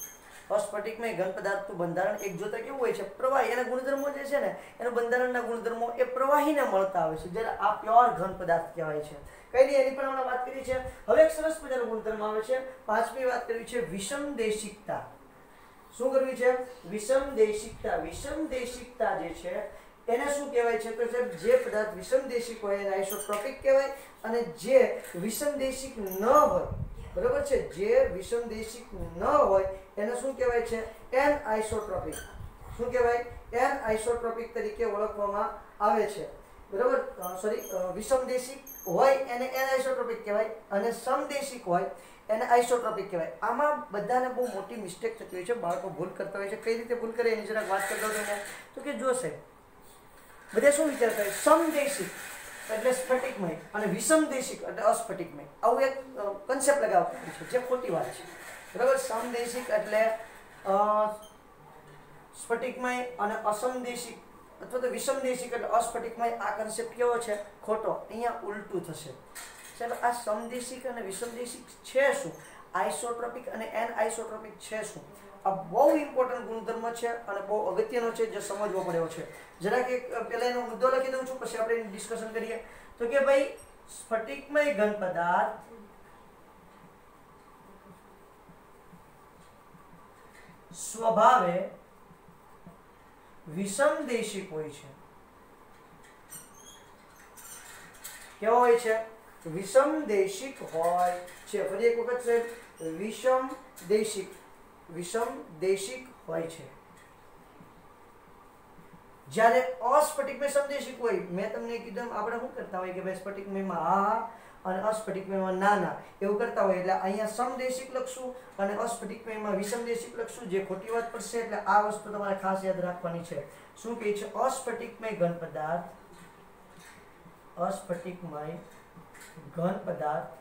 અસ્ફટિકમય ઘન પદાર્થનું બંધારણ એક જોતા કેવું હોય છે? પ્રવાહી. એના ગુણધર્મો જે છે ને એનું બંધારણના ગુણધર્મો એ પ્રવાહીને મળતા આવે છે, જ્યારે આ પ્યોર ઘન પદાર્થ કહેવાય છે. કઈ નહીં, એની પણ આપણે વાત કરી છે. હવે એક સરસ મજાનો ગુણધર્મ આવે છે. પાંચમી વાત કરવી છે વિષમદેશિકતા. શું કરવી છે? વિષમદેશિકતા. વિષમદેશિકતા જે છે એને શું કહેવાય છે? તો જે પદાર્થ વિષમદેશિક હોય એને આઇસોટ્રોપિક કહેવાય, અને જે વિષમદેશિક ન હોય, બરોબર છે, જે વિષમદેશિક ન હોય એને શું કહેવાય છે? એનઆઇસોટ્રોપિક. શું કહેવાય? એનઆઇસોટ્રોપિક તરીકે ઓળખવામાં આવે છે, બરોબર. વિષમદેશિક હોય એને એનઆઇસોટ્રોપિક કહેવાય, અને સમદેશિક હોય એને આઇસોટ્રોપિક કહેવાય. આમાં બધાને બહુ મોટી મિસ્ટેક થતી હોય છે, બાળકો ભૂલ કરતા હોય છે. કઈ રીતે ભૂલ કરે એની જરાક વાત કરતા હોય તો કે જો સાહેબ બધા શું વિચારતા હોય? સમદેશિક એટલે સ્ફટિકમય અને વિષમદેશિક એટલે અસ્ફટિકમય, આવું એક કન્સેપ્ટ લગાવતા હોય છે, જે ખોટી વાત છે, બરાબર. સમદેશિક એટલે સ્ફટિકમય અને અસમદેશિક અથવા તો વિષમદેશિક એટલે અસ્ફટિકમય. આ કન્સેપ્ટ કેવો છે? ખોટો. અહીંયા ઉલટું થશે સાહેબ. આ સમદેશિક અને વિષમદેશિક છે શું? આઇસોટ્રોપિક અને એનઆઇસોટ્રોપિક છે શું? આ બહુ ઇમ્પોર્ટન્ટ ગુણધર્મ છે અને બહુ અગત્યનો છે, જે સમજવો પડ્યો છે. જરાક એક પહેલા એનો મુદ્દો લખી દઉં છું, પછી આપણે ડિસ્કશન કરીએ. તો કે ભાઈ સ્ફટિકમય ઘન પદાર્થ સ્વભાવે વિષમદેશિક હોય છે. કેવો હોય છે? વિષમદેશિક હોય છે. ફરી એક વખત છે, વિષમદેશિક હોય છે. જ્યારે અસ્ફટિકમય સમદેશિક હોય, મેં તમને કીધું આપણે શું કરતા હોય કે ભાઈ સ્ફટિકમયમાં હા અને અસ્ફટિકમયમાં ના ના એવું કરતા હોય. એટલે અહીંયા સમદેશિક લખશું અને અસ્ફટિકમયમાં વિષમદેશિક લખશું, જે ખોટી વાત પડશે. એટલે આ વસ્તુ તમારે ખાસ યાદ રાખવાની છે. શું કહે છે? અસ્ફટિકમય ઘન પદાર્થ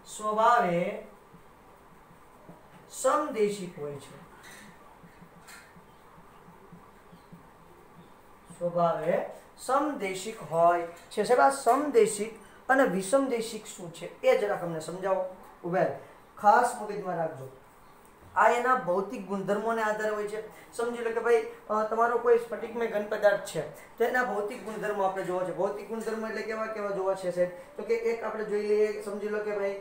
સ્વભાવે સમદેશિક હોય છે. સ્વભાવે સમદેશિક હોય છે. સાહેબ આ સમદેશિક અને વિષમદેશિક શું છે એ જરાક અમને સમજાવો. ઉભેલ ખાસ મગજમાં રાખજો. આ એના ભૌતિક ગુણધર્મોને આધારે હોય છે. સમજી લો કે ભાઈ તમારો કોઈ સ્ફટિકમય ઘન પદાર્થ છે, તો એના ભૌતિક ગુણધર્મો આપણે જોવા છે. ભૌતિક ગુણધર્મો એટલે કેવા કેવા જોવા છે સાહેબ? તો કે એક આપણે જોઈ લઈએ, સમજી લો કે ભાઈ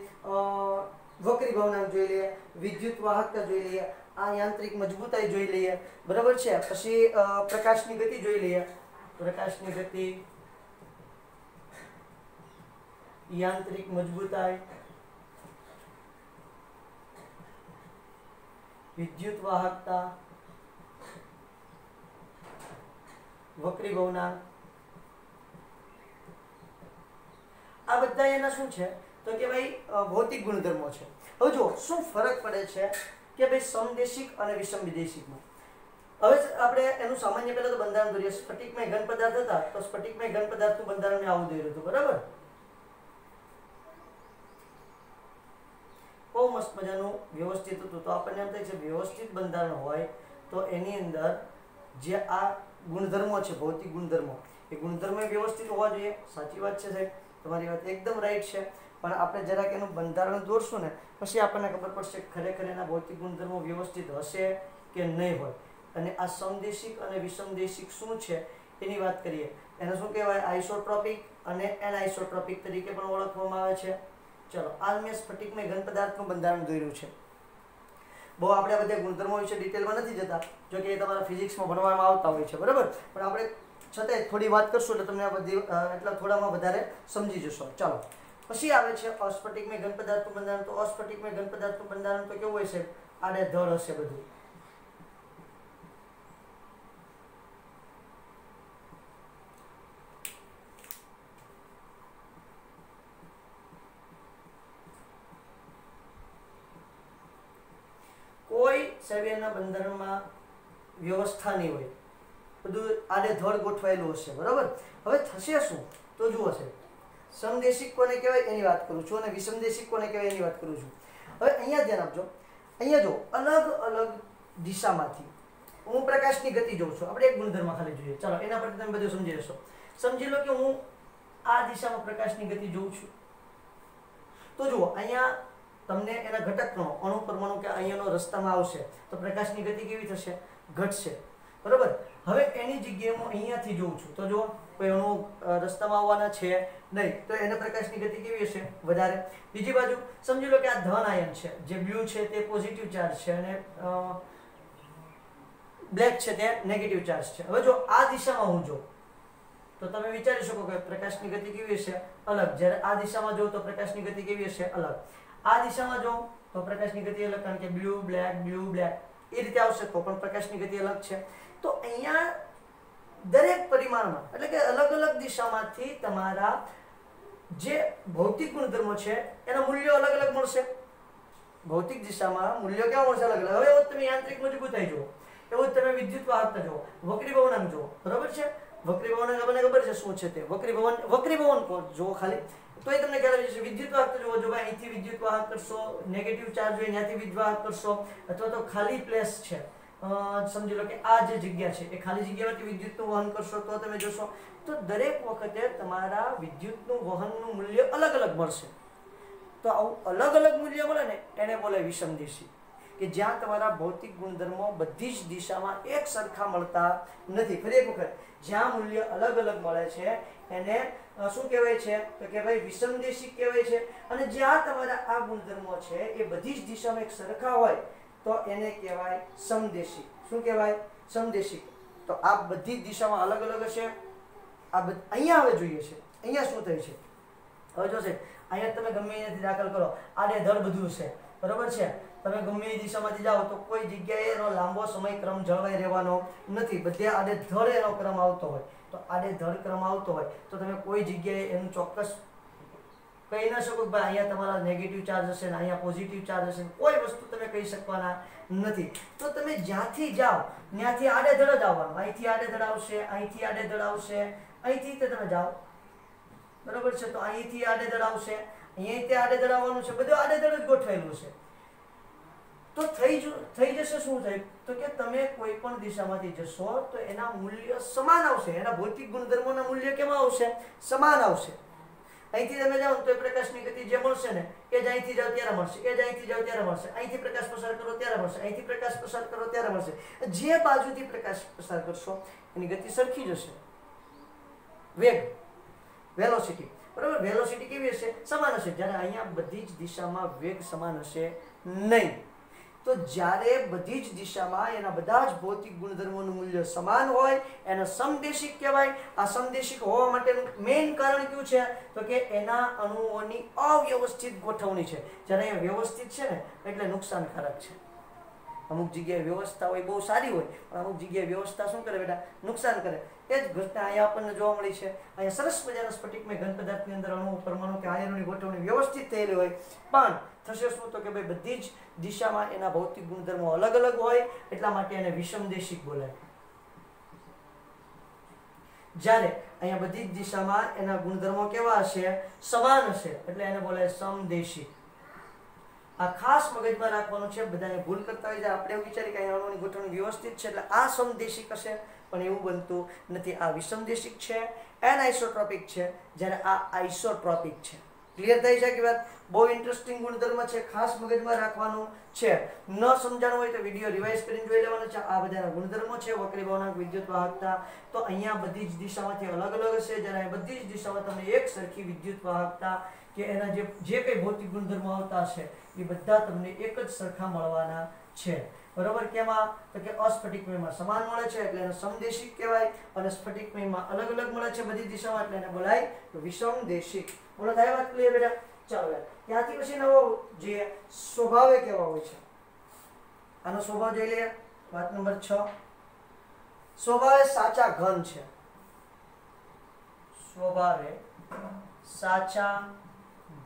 વક્રી ભવનાંક જોઈ લઈએ, વિદ્યુત વાહકતા જોઈ લઈએ, આ યાંત્રિક મજબૂતાઈ જોઈ લઈએ, બરાબર છે. પછી પ્રકાશની ગતિ જોઈ લઈએ, પ્રકાશની ગતિ, યાંત્રિક મજબૂતાઈ, વિદ્યુત વાહકતા, વક્રી ભવનાંક, આ બધા એના શું છે? તો કે ભાઈ ભૌતિક ગુણધર્મો છે. હવે જો શું ફરક પડે છે કે ભાઈ સમદેશિક અને વિષમદેશિકમાં. હવે આપણે એનું સામાન્ય પહેલા તો બંધારણ દોરીએ. સ્ફટિકમય ઘન પદાર્થ હતા, તો સ્ફટિકમય ઘન પદાર્થનું બંધારણ આવું દોર્યું હતું, બરાબર? બહુ મસ્ત મજાનું વ્યવસ્થિત હતું. તો આપણને એમ થાય છે વ્યવસ્થિત બંધારણ હોય તો એની અંદર જે આ ગુણધર્મો છે, ભૌતિક ગુણધર્મો, એ ગુણધર્મો વ્યવસ્થિત હોવા જોઈએ. સાચી વાત છે સાહેબ, તમારી વાત એકદમ રાઈટ છે. પણ આપણે જરાક એનું બંધારણ દોરશું ને, પછી આપણને ખબર પડશે ખરેખર એના ભૌતિક ગુણધર્મો વ્યવસ્થિત હશે કે નહીં હોય. અને આ સમદેશિક અને વિષમદેશિક શું છે એની વાત કરીએ. એને શું કહેવાય? આઇસોટ્રોપિક અને એનઆઇસોટ્રોપિક તરીકે પણ ઓળખવામાં આવે છે. ચલો, આ મેં સ્ફટિકમય ઘન પદાર્થનું બંધારણ દોર્યું છે. બહુ આપણે આ બધા ગુણધર્મો વિશે ડિટેલમાં નથી જતા, જો કે એ તમારા ફિઝિક્સમાં ભણવામાં આવતા હોય છે, બરાબર? પણ આપણે છતાંય થોડી વાત કરશું એટલે તમને આ બધી એટલા થોડામાં વધારે સમજી જશો. ચાલો, પછી આવે છે અસ્ફટિકમય ઘન પદાર્થનું બંધારણ. તો અસ્ફટિકમય ઘન પદાર્થનું બંધારણ તો કેવું હોય છે? આડેધડ હશે બધું. કોઈ સેવિયરના બંધારણમાં વ્યવસ્થા નહીં હોય, બધું આડેધડ ગોઠવાયેલું હશે, બરાબર? હવે થશે શું? તો જુઓ છે, સમદેશિક કોને કહેવાય એની વાત કરું છું અને વિષમદેશિક કોને કહેવાય એની વાત કરું છું. હવે અહીંયા ધ્યાન આપજો. અહીંયા જો અલગ અલગ દિશામાંથી હું પ્રકાશની ગતિ જોઉં છું. આપણે એક ગુણધર્મ ખાલી જોઈએ, ચાલો એના પરથી તમે બધું સમજી લેશો. સમજી લો કે હું આ દિશામાં પ્રકાશની ગતિ જોઉં છું. તો જુઓ અહીંયા તમને એના ઘટક કણો, અણુ પરમાણુ કે અહીંયાનો રસ્તામાં આવશે તો પ્રકાશની ગતિ કેવી થશે? ઘટશે, બરોબર? હવે એની જગ્યાએ હું અહીંયાથી જોઉં છું, તો જો કોઈ અણુ રસ્તામાં આવવાના છે નહીં, તો એને પ્રકાશની ગતિ કેવી હશે? વધારે. બીજી બાજુ સમજી લો કે આ ધન આયન છે, જે બ્લુ છે તે પોઝિટિવ ચાર્જ છે અને બ્લેક છે તે નેગેટિવ ચાર્જ છે. હવે જો આ દિશામાં હું જોઉં તો તમે વિચારી શકો કે પ્રકાશની ગતિ કેવી હશે? અલગ. જ્યારે આ દિશામાં જોઉં તો પ્રકાશની ગતિ કેવી હશે? અલગ. આ દિશામાં જોઉં તો પ્રકાશની ગતિ અલગ, કારણ કે બ્લુ બ્લેક એ રીતે આવશે તો પણ પ્રકાશની ગતિ અલગ છે. તો અહીંયા દરેક પરિમાણમાં, એટલે કે અલગ અલગ દિશામાંથી તમારા જે ભૌતિક ગુણધર્મો છે એના મૂલ્યો અલગ અલગ મળશે. ભૌતિક દિશામાં મૂલ્યો કેવા મળશે? અલગ અલગ. હવે એવું તમે યાંત્રિક મજબૂતાઈ જુઓ, એવું જ તમે વિદ્યુત વાહકતા જુઓ, વક્રી ભવનાંક જુઓ, બરોબર છે? વક્રી ભવનાંક આપણને ખબર છે શું છે તે. વક્રી ભવન જુઓ ખાલી તો એ તમને ખ્યાલ આવી જશે. વિદ્યુત વાહકતા જુઓ, જો ભાઈ અહીંથી વિદ્યુત વાહક કરશો, નેગેટિવ ચાર્જ હોય ત્યાંથી વિદ્યુત વાહક કરશો, અથવા તો ખાલી પ્લેસ છે, સમજી લો કે આ જે જગ્યા છે એ ખાલી જગ્યામાંથી વિદ્યુતનું વહન કરશો તો તમે જોશો તો દરેક વખતે તમારા વિદ્યુતનું વહનનું મૂલ્ય અલગ અલગ મળશે. તો તો આવું અલગ અલગ મૂલ્ય મળે ને એને બોલે વિષમદેશી, કે જ્યાં તમારા ભૌતિક ગુણધર્મો બધી જ દિશામાં એક સરખા મળતા નથી. ફરી એક વખત, જ્યાં મૂલ્ય અલગ અલગ મળે છે એને શું કહેવાય છે? તો કે ભાઈ વિષમદેશી કહેવાય છે. અને જ્યાં તમારા આ ગુણધર્મો છે એ બધી જ દિશામાં એક સરખા હોય તો એને કહેવાય સમદેશી. શું કહેવાય? સમદેશી. તો આ બધી જ દિશામાં અલગ અલગ હશે. અહીંયા હવે જોઈએ છે અહીંયા શું થાય છે. હવે જોશે અહીંયા તમે ગમે અહીંયાથી દાખલ કરો, આડેધડ બધું છે, બરોબર છે. તમે ગમે એ દિશામાંથી જાઓ તો કોઈ જગ્યાએ એનો લાંબો સમય ક્રમ જળવાઈ રહેવાનો નથી. બધે આડેધડ એનો ક્રમ આવતો હોય. તો આડેધડ ક્રમ આવતો હોય તો તમે કોઈ જગ્યાએ એનું ચોક્કસ કહી ના શકો કે ભાઈ અહીંયા તમારા નેગેટિવ ચાર્જ હશે ને અહીંયા પોઝિટિવ ચાર્જ હશે. કોઈ વસ્તુ તમે કહી શકવાના નથી. તો તમે જ્યાંથી જાઓ ત્યાંથી આડેધડ જ આવવાનું. અહીંથી આડેધડ આવશે, અહીંથી આડેધડ આવશે, અહીંથી તે તમે જાઓ, બરોબર છે. તો અહીંથી આડેધડ આવશે, અહીંથી આડેધડ આવવાનું છે, બધું આડેધડ જ ગોઠવેલું છે. તો થઈ જશે શું થાય? તો કે તમે કોઈ પણ દિશામાંથી જશો તો એના મૂલ્ય સમાન આવશે. એના ભૌતિક ગુણધર્મોના મૂલ્ય કેવા આવશે? સમાન આવશે. અહીંથી તમે જાઓ તો પ્રકાશની ગતિ જે મળશે ને એ જ અહીંથી જાઓ ત્યારે મળશે, એ જ અહીંથી જાઓ ત્યારે મળશે, અહીંથી પ્રકાશ પસાર કરો ત્યારે મળશે, અહીંથી પ્રકાશ પસાર કરો ત્યારે મળશે. જે બાજુથી પ્રકાશ પસાર કરશો એની ગતિ સરખી જ હશે. વેગ, વેલોસિટી, બરાબર. વેલોસિટી કેવી હશે? સમાન હશે. જ્યારે અહીંયા બધી જ દિશામાં વેગ સમાન હશે નહીં. તો જ્યારે બધી જ દિશામાં એના બધા જ ભૌતિક ગુણધર્મોનું મૂલ્ય સમાન હોય એને સમદેશિક કહેવાય. આ સમદેશિક હોવા માટેનું મેઇન કારણ કયું છે? તો કે એના અણુઓની અવ્યવસ્થિત ગોઠવણી છે. જ્યારે અહીંયા વ્યવસ્થિત છે ને એટલે નુકસાનકારક છે. અમુક જગ્યાએ વ્યવસ્થા હોય બહુ સારી હોય, પણ અમુક જગ્યાએ વ્યવસ્થા શું કરે બેટા? નુકસાન કરે. એ જ ઘટના અહીંયા આપણને જોવા મળી છે. અહીંયા સરસ મજાના સ્ફટિકમય ઘન પદાર્થની અંદર અણુ, પરમાણુ કે આયનોની ગોઠવણી વ્યવસ્થિત થયેલી હોય, પણ થશે શું? તો કે ભાઈ બધી જ દિશામાં એના ભૌતિક ગુણધર્મો અલગ અલગ હોય, એટલા માટે એને વિષમદેશિક બોલાય. જ્યારે અહીંયા બધી જ દિશામાં એના ગુણધર્મો કેવા હશે? સમાન હશે, એટલે એને બોલાય સમદેશિક. આ ખાસ મગજમાં રાખવાનું છે. બધાને ભૂલ કરતા હોય છે. આપણે એવું વિચારીએ કે અહીંયા અણુની ગોઠવણી વ્યવસ્થિત છે એટલે આ સમદેશિક હશે, પણ એવું બનતું નથી. આ વિષમદેશિક છે, એનઆઇસોટ્રોપિક છે, જ્યારે આ આઇસોટ્રોપિક છે. ક્લિયર થઈ છે કે વાત? બહુ ઇન્ટરેસ્ટિંગ ગુણધર્મ છે, ખાસ મગજમાં રાખવાનું છે. ન સમજાણું હોય તો વિડીયો રિવાઇઝ કરીને જોઈ લેવાનો છે. આ બધાના ગુણધર્મો છે. વક્રી વળાંક, વિદ્યુત વાહકતા. તો અહીંયા બધી જ દિશામાંથી અલગ અલગ હશે, જ્યારે બધી જ દિશામાં તમને એક સરખી વિદ્યુત વાહકતા કે એના જે કંઈ ભૌતિક ગુણધર્મો આવતા હશે એ બધા તમને એક જ સરખા મળવાના છે, બરોબર. કેમાં? તો કે અસ્ફટિકમયમાં સમાન મળે છે એટલે એને સમદેશિક કહેવાય, અને સ્ફટિકમયમાં અલગ અલગ મળે છે બધી દિશામાં એટલે એને બોલાય વિષમદેશિક. બોલો થાય વાત ક્લિયર બેટા? ચાલો ત્યાંથી પછી નવો જે સ્વભાવે કેવા હોય છે આનો સ્વભાવ જોઈ લઈએ. વાત નંબર 6. સ્વભાવે સાચા ઘન છે. સ્વભાવે સાચા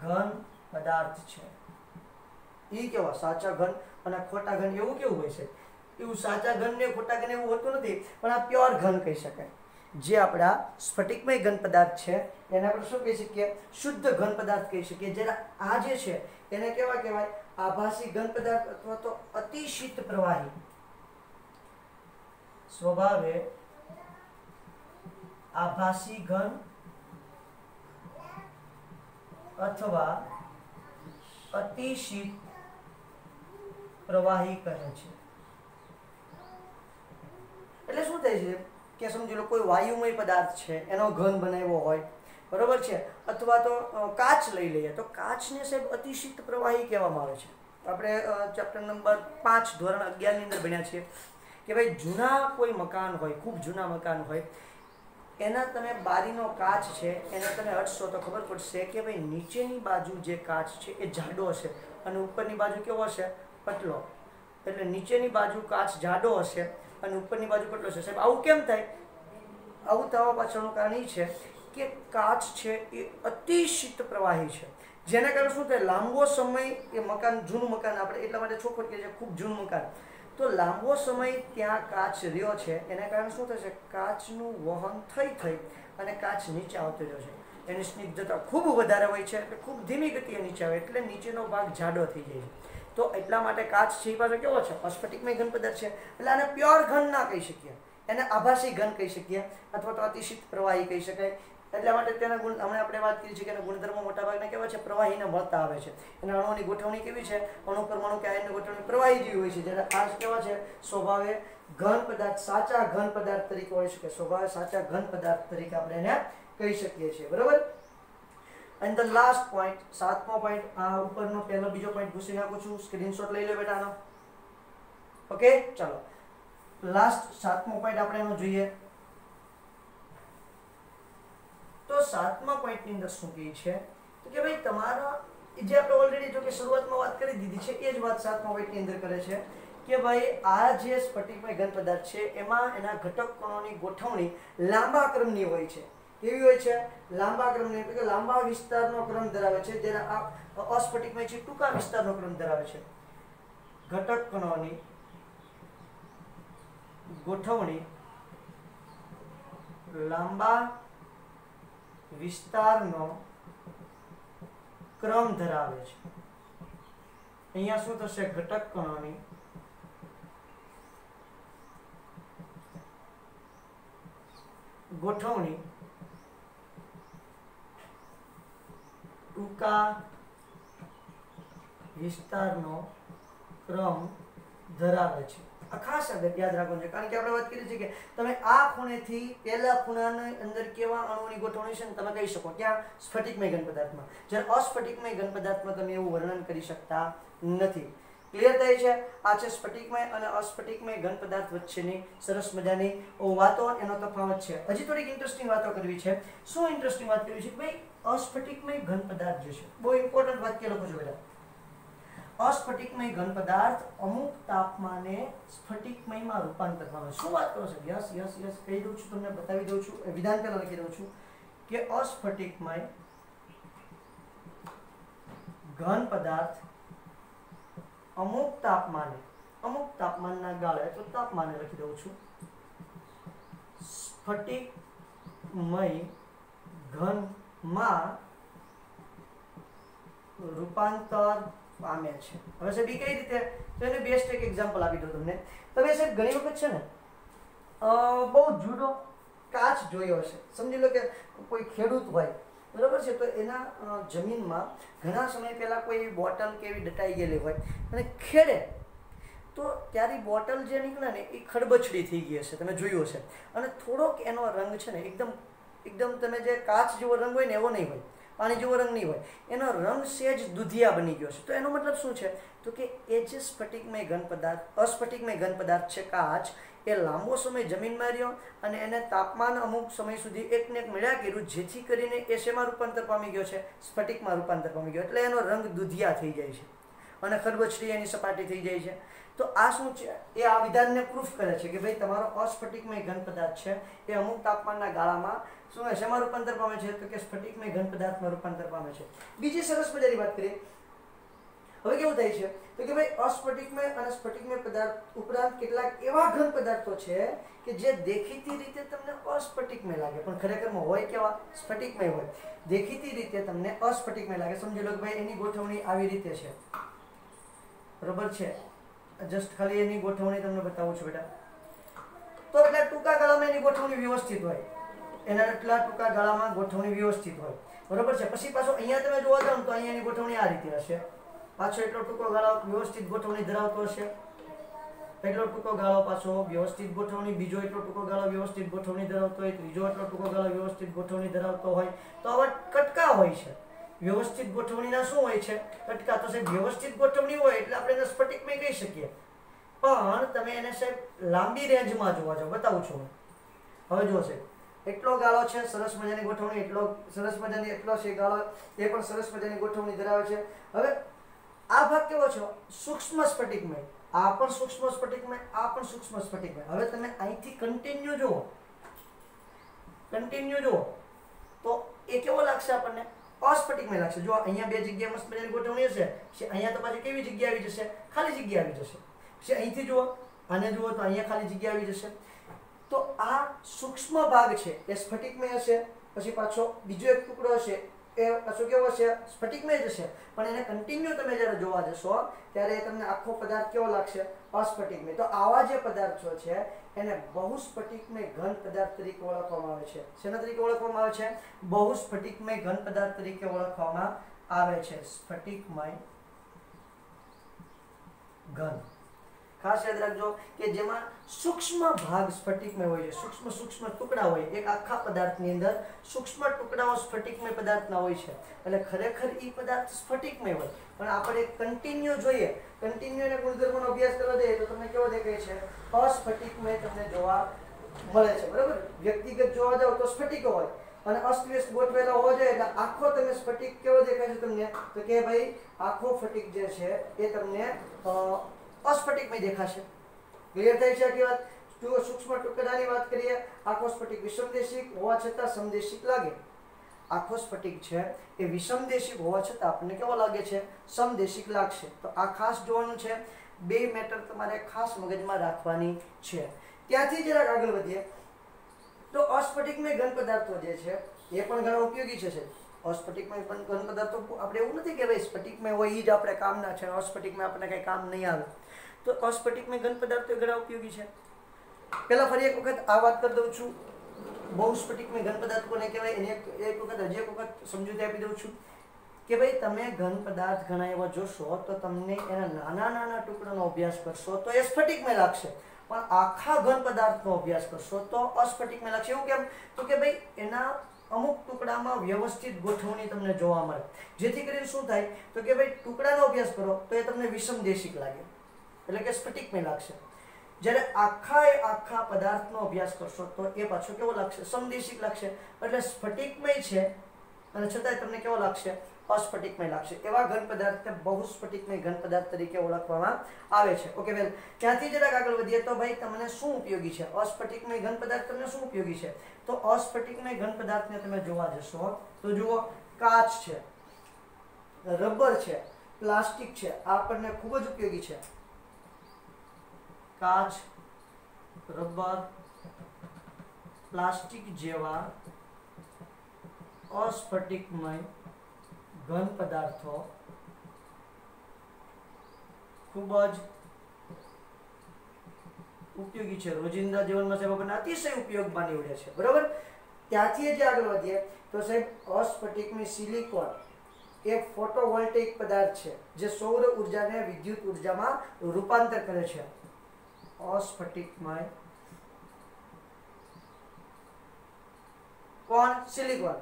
ઘન પદાર્થ છે. એ કેવા? સાચા ઘન અને ખોટા ઘન. એવું કેવું હોય છે? એવું સાચા ઘન ને ખોટા ઘન એવું હોતું નથી, પણ આ પ્યોર ઘન કહી શકાય. જે આપણા સ્ફટિકમય ઘન પદાર્થ છે એને આપણે શું કહી શકીએ? શુદ્ધ ઘન પદાર્થ કહી શકીએ. જ્યારે આ જે છે એને કેવા કહેવાય? આભાસી ઘન પદાર્થ અથવા તો અતિશીત પ્રવાહી. સ્વભાવે આભાસી ઘન અથવા અતિશીત પ્રવાહી કહે છે. એટલે શું થાય છે કે સમજી લો કોઈ વાયુમય પદાર્થ છે એનો ઘન બનાવ્યો હોય, બરોબર છે, અથવા તો કાચ લઈ લઈએ તો કાચને સાહેબ અતિશીત પ્રવાહી કહેવામાં આવે છે. આપણે ચેપ્ટર નંબર 5 ધોરણ 11 ની અંદર ભણ્યા છીએ કે ભાઈ જૂના કોઈ મકાન હોય, ખૂબ જૂના મકાન હોય, એના તમે બારીનો કાચ છે એને તમે હટશો તો ખબર પડશે કે ભાઈ નીચેની બાજુ જે કાચ છે એ જાડો હશે અને ઉપરની બાજુ કેવો હશે? પતલો. એટલે નીચેની બાજુ કાચ જાડો હશે અને ઉપરની બાજુ પતલો હશે. સાહેબ આવું કેમ થાય? આવું થવા પાછળનું કારણ એ છે કે કાચ છે એ અતિશીત પ્રવાહી છે, જેના કારણે શું થાય? લાંબો સમય એ મકાન, જૂનું મકાન, આપણે એટલા માટે ચોખવટ કરીએ છીએ ખૂબ જૂનું મકાન, તો લાંબો સમય ત્યાં કાચ રહ્યો છે એના કારણે શું થશે? કાચનું વહન થઈ અને કાચ નીચે આવતો રહ્યો છે. એની સ્નિગ્ધતા ખૂબ વધારે હોય છે એટલે ખૂબ ધીમી ગતિએ નીચે આવે એટલે નીચેનો ભાગ જાડો થઈ જાય છે. તો એટલા માટે કાચ છે એ પાછો કેવો છે? અસ્ફટિકમય ઘન પદાર્થ છે. એટલે આને પ્યોર ઘન ના કહી શકીએ, એને આભાસી ઘન કહી શકીએ અથવા તો અતિશીત પ્રવાહી કહી શકાય. એટલા માટે તેના ગુણ હમણાં આપણે વાત કરી છે કે એના ગુણધર્મો મોટાભાગના કેવા છે, પ્રવાહીને મળતા આવે છે. એના અણુઓની ગોઠવણી કેવી છે, અણુ પરમાણુ કે આયનની ગોઠવણી પ્રવાહી જેવી હોય છે. જ્યારે આ કેવા છે, સ્વભાવે ઘન પદાર્થ, સાચા ઘન પદાર્થ તરીકે હોઈ શકે. સ્વભાવે સાચા ઘન પદાર્થ તરીકે આપણે એને કહી શકીએ છીએ. બરાબર. એન્ડ ધ લાસ્ટ પોઈન્ટ, 7મો પોઈન્ટ, આ ઉપરનો પહેલો બીજો પોઈન્ટ ભૂસી નાખું છું. સ્ક્રીનશોટ લઈ લો બેટા આનો. ઓકે, ચાલો લાસ્ટ 7મો પોઈન્ટ આપણે એનો જોઈએ. તો 7મા પોઈન્ટની અંદર શું કહે છે, તો કે ભાઈ તમારા જે આપણે ઓલરેડી જો કે શરૂઆતમાં વાત કરી દીધી છે એ જ વાત 7મા પોઈન્ટની અંદર કરે છે કે ભાઈ આ જે સ્ફટિકમય ઘન પદાર્થ છે એમાં એના ઘટક કણોની ગોઠવણી લાંબા ક્રમની હોય છે. કેવી હોય છે? લાંબા ક્રમની, એટલે કે લાંબા વિસ્તારનો ક્રમ ધરાવે છે. જ્યારે આ અસ્ફટિકમય છે ટૂંકા વિસ્તારનો ક્રમ ધરાવે છે. ઘટક કણોની ગોઠવણી લાંબા વિસ્તારનો ક્રમ ધરાવે છે. અહીંયા શું થશે? ઘટક કણોની ગોઠવણી ટૂંકા વિસ્તારનો ક્રમ ધરાવે છે. આ ખાસ યાદ રાખવાનું છે, કારણ કે આપણે વાત કરી છે કે તમે આ ખૂણેથી પહેલા ખૂણાની અંદર કેવા અણુઓની ગોઠવણી છે ને તમે કહી શકો. ક્યાં? સ્ફટિકમય ઘન પદાર્થમાં. જ્યારે અસ્ફટિકમય ઘન પદાર્થમાં તમે એવું વર્ણન કરી શકતા નથી. ક્લિયર થાય છે? આ છે સ્ફટિકમય અને અસ્ફટિકમય ઘન પદાર્થ વચ્ચેની સરસ મજાની વાતો, એનો તફાવત છે. હજી થોડીક ઇન્ટરેસ્ટિંગ વાતો કરવી છે. શું ઇન્ટરેસ્ટિંગ વાત કરવી છે? ભાઈ અસ્ફટિકમય ઘન પદાર્થ જે છે, બહુ ઇમ્પોર્ટન્ટ વાત કે લખો છો બેટા. અસ્ફટિકમય ઘન પદાર્થ અમુક તાપમાને સ્ફટિકમયમાં રૂપાંતર પામે. શું વાત કરો છો? યસ યસ યસ કહી દઉં છું, તમને બતાવી દઉં છું. વિધાન પહેલા લખી દઉં છું કે અસ્ફટિકમય ઘન પદાર્થ અમુક તાપમાને, અમુક તાપમાનના ગાળે, તો તાપમાને લખી દઉં છું, સ્ફટિકમય ઘનમાં રૂપાંતર પામે છે. હવે સાહેબ કઈ રીતે? તો એને બેસ્ટ એક એક્ઝામ્પલ આપી દઉં તમને. તમે સાહેબ ઘણી વખત છે ને બહુ જૂનો કાચ જોયો હશે. સમજી લો કે કોઈ ખેડૂત હોય, બરાબર છે, તો એના જમીનમાં ઘણા સમય પહેલા કોઈ બોટલ કે એવી દટાઈ ગયેલી હોય અને ખેડે તો ત્યારે બોટલ જે નીકળે ને એ ખડબચડી થઈ ગઈ હશે, તમે જોયું હશે. અને થોડોક એનો રંગ છે ને એકદમ તમે જે કાચ જેવો રંગ હોય ને એવો નહીં હોય, પાણી જેવો રંગ નહીં હોય, એનો રંગ સેજ દુધિયા બની ગયો છે. તો એનો મતલબ શું છે? તો કે એ જે સ્ફટિકમય ઘન પદાર્થ, અસ્ફટિકમય ઘન પદાર્થ છે કાચ, એ લાંબો સમય જમીનમાં રહ્યો અને એને તાપમાન અમુક સમય સુધી એકને એક મળ્યા કર્યું, જેથી કરીને એ શેમાં રૂપાંતર પામી ગયો છે? સ્ફટિકમાં રૂપાંતર પામી ગયો. એટલે એનો રંગ દુધિયા થઈ જાય છે અને ખરબચડી એની સપાટી થઈ જાય છે. તો આ શું છે? એ આ વિધાનને પ્રૂફ કરે છે કે ભાઈ તમારો અસ્ફટિકમય ઘન પદાર્થ છે એ અમુક તાપમાનના ગાળામાં શું શેમાં રૂપાંતર પામે છે? તો કે સ્ફટિકમય ઘન પદાર્થમાં રૂપાંતર પામે છે. બીજી સરસ મજાની વાત કરીએ. હવે કેવું થાય છે? તો કે ભાઈ અસ્ફટિકમય અને સ્ફટિકમય પદાર્થ ઉપરાંત કેટલાક એવા ઘન પદાર્થો છે કે જે દેખીતી રીતે તમને અસ્ફટિકમય લાગે પણ ખરેખરમાં હોય કેવા? સ્ફટિકમય હોય. દેખીતી રીતે તમને અસ્ફટિકમય લાગે. સમજી લો કે ભાઈ એની ગોઠવણી આવી રીતે છે, બરોબર છે. જસ્ટ ખાલી એની ગોઠવણી તમને બતાવું છું બેટા. તો એટલે ટૂંકા ગાળામાં એની ગોઠવણી વ્યવસ્થિત હોય, એના એટલા ટૂંકા ગાળામાં ગોઠવણી વ્યવસ્થિત હોય, બરોબર છે. પછી પાછો અહીંયા તમે જોવા જાવ તો અહીંયા એની ગોઠવણી આ રીતે હશે. પાછો એટલો ટૂંકો ગાળો વ્યવસ્થિત ગોઠવણી ધરાવતો હશે, એટલો ટૂંકો ગાળો પાછો વ્યવસ્થિત ગોઠવણી, બીજો એટલો ટૂંકો ગાળો વ્યવસ્થિત ગોઠવણી ધરાવતો હોય, ત્રીજો એટલો ટૂંકો ગાળો વ્યવસ્થિત ગોઠવણી ધરાવતો હોય. તો આવા કટકા હોય છે. વ્યવસ્થિત ગોઠવણીના શું હોય છે? કટકા. તો સાહેબ વ્યવસ્થિત ગોઠવણી હોય એટલે આપણે એને સ્ફટિકમય કહી શકીએ. પણ તમે એને સાહેબ લાંબી રેન્જમાં જોવા જાવ, બતાવું છું. હવે જો સાહેબ એટલો ગાળો છે, સરસ મજાની ગોઠવણી, એટલો સરસ મજાની, એટલો છે ગાળો, એ પણ સરસ મજાની ગોઠવણી ધરાવે છે. હવે આ ભાગ કેવો છે? સૂક્ષ્મ સ્ફટિકમય. આ પણ સૂક્ષ્મ સ્ફટિકમય, આ પણ સૂક્ષ્મ સ્ફટિકમય. હવે તમે અહીંથી કન્ટિન્યુ જુઓ, કન્ટિન્યુ જુઓ તો એ કેવો લાગશે આપણને? અસ્ફટિકમય લાગશે. જો અહીંયા બે જગ્યાએ મસ્ત મજાની ગોઠવણી હશે, અહીંયા તો પાછી કેવી જગ્યા આવી જશે? ખાલી જગ્યા આવી જશે. પછી અહીંથી જુઓ, આને જુઓ તો અહીંયા ખાલી જગ્યા આવી જશે. તો આ સૂક્ષ્મ ભાગ છે એ સ્ફટિકમય હશે. પછી પાછો બીજો એક ટુકડો હશે એ શું કેવો છે? સ્ફટિકમય જ હશે, પણ એને કન્ટિન્યુ તમે જ્યારે જોવા જશો ત્યારે તમને આખો પદાર્થ કેવો લાગશે? અસ્ફટિકમય. તો આવા જે પદાર્થો છે એને બહુસ્ફટિકમય ઘન પદાર્થ તરીકે ઓળખવામાં આવે છે. શેના તરીકે ઓળખવામાં આવે છે? બહુસ્ફટિકમય ઘન પદાર્થ તરીકે ઓળખવામાં આવે છે. સ્ફટિકમય ઘન. ખાસ યાદ રાખજો કે જેમાં સૂક્ષ્મ ભાગ સ્ફટિકમય હોય છે, સૂક્ષ્મ ટુકડા હોય. એક આખા પદાર્થની અંદર સૂક્ષ્મ ટુકડાઓ સ્ફટિકમય પદાર્થના હોય છે, એટલે ખરેખર એ પદાર્થ સ્ફટિકમય હોય. પણ આપણે કન્ટિન્યુ જોઈએ, કન્ટિન્યુના ગુણધર્મોનો અભ્યાસ કરવા જઈએ તો તમને કેવો દેખાય છે? અસ્ફટિકમય તમને જોવા મળે છે. બરાબર? વ્યક્તિગત જોવા જાવ તો સ્ફટિક હોય, અને અસ્તવ્યસ્ત ગોઠવેલા હોવો જોઈએ એટલે આખો તમે સ્ફટિક કેવો દેખાય છે તમને? તો કે ભાઈ આખો સ્ફટિક જે છે એ તમને અસ્ફટિકમય દેખાશે. ક્લિયર થાય છે આખી વાત? જો સૂક્ષ્મ ટુકડાની વાત કરીએ, આખો સ્ફટિક વિષમદેશિક હોવા છતાં સમદેશિક લાગે. આખો સ્ફટિક છે એ વિષમદેશિક હોવા છતાં આપણને કેવો લાગે છે? સમદેશિક લાગશે. તો આ ખાસ જોવાનું છે. બે મેટર તમારે ખાસ મગજમાં રાખવાની છે. ત્યાંથી જરાક આગળ વધીએ તો અસ્ફટિકમય ઘન પદાર્થો જે છે એ પણ ઘણા ઉપયોગી છે. અસ્ફટિકમય પણ ઘન પદાર્થો આપણે એવું નથી કે ભાઈ સ્ફટિકમય હોય એ જ આપણે કામના છે, અસ્ફટિકમય આપણને કંઈ કામ નહીં આવે. તો અસ્ફટિકમય ઘન પદાર્થો ઘણા ઉપયોગી છે. પહેલા ફરી એક વખત આ વાત કરી દઉં છું. બહુસ્ફટિકમય ઘન પદાર્થ કોને કહેવાય એની એક વખત સમજૂતી આપી દઉં છું કે ભાઈ તમે ઘન પદાર્થ ઘણા એવા જોશો તો તમને એના નાના નાના ટુકડાનો અભ્યાસ કરશો તો એ સ્ફટિકમય લાગશે, પણ આખા ઘન પદાર્થનો અભ્યાસ કરશો તો અસ્ફટિકમય લાગશે. એવું કેમ? તો કે ભાઈ એના અમુક ટુકડામાં વ્યવસ્થિત ગોઠવણી તમને જોવા મળે, જેથી કરીને શું થાય? તો કે ભાઈ ટુકડાનો અભ્યાસ કરો તો એ તમને વિષમદેશિક લાગે, એટલે કે સ્ફટિકમય લાગશે. જ્યારે આખા પદાર્થનો અભ્યાસ કરશો તો એ પાછો કેવો લાગશે? સમદેશિક લાગશે. એટલે સ્ફટિકમય છે અને છતાંય તમને કેવો લાગશે? અસ્ફટિકમય લાગશે. એવા ઘન પદાર્થને બહુસ્ફટિકમય ઘન પદાર્થ તરીકે ઓળખવામાં આવે છે. ઓકે વેલ, ત્યાંથી જરાક આગળ વધીએ તો ભાઈ તમને શું ઉપયોગી છે? અસ્ફટિકમય ઘન પદાર્થ તમને શું ઉપયોગી છે? તો અસ્ફટિકમય ઘન પદાર્થને તમે જોવા જશો તો જુઓ, કાચ છે, રબર છે, પ્લાસ્ટિક છે, આ આપણને ખૂબ જ ઉપયોગી છે. કાચ, રબર, પ્લાસ્ટિક જેવા અસ્ફટિકમય ઘન પદાર્થો ખૂબ જ ઉપયોગી છે. રોજિંદા જીવનમાં સાહેબ આપણને અતિશય ઉપયોગમાં નીવડે છે. બરાબર? ત્યાંથી જે આગળ વધીએ તો સાહેબ અસ્ફટિકમય સિલિકોન એ ફોટોવોલ્ટેઇક પદાર્થ છે જે સૌર ઉર્જાને વિદ્યુત ઉર્જામાં રૂપાંતર કરે છે. અસ્ફટિકમય કોણ? સિલિકોન.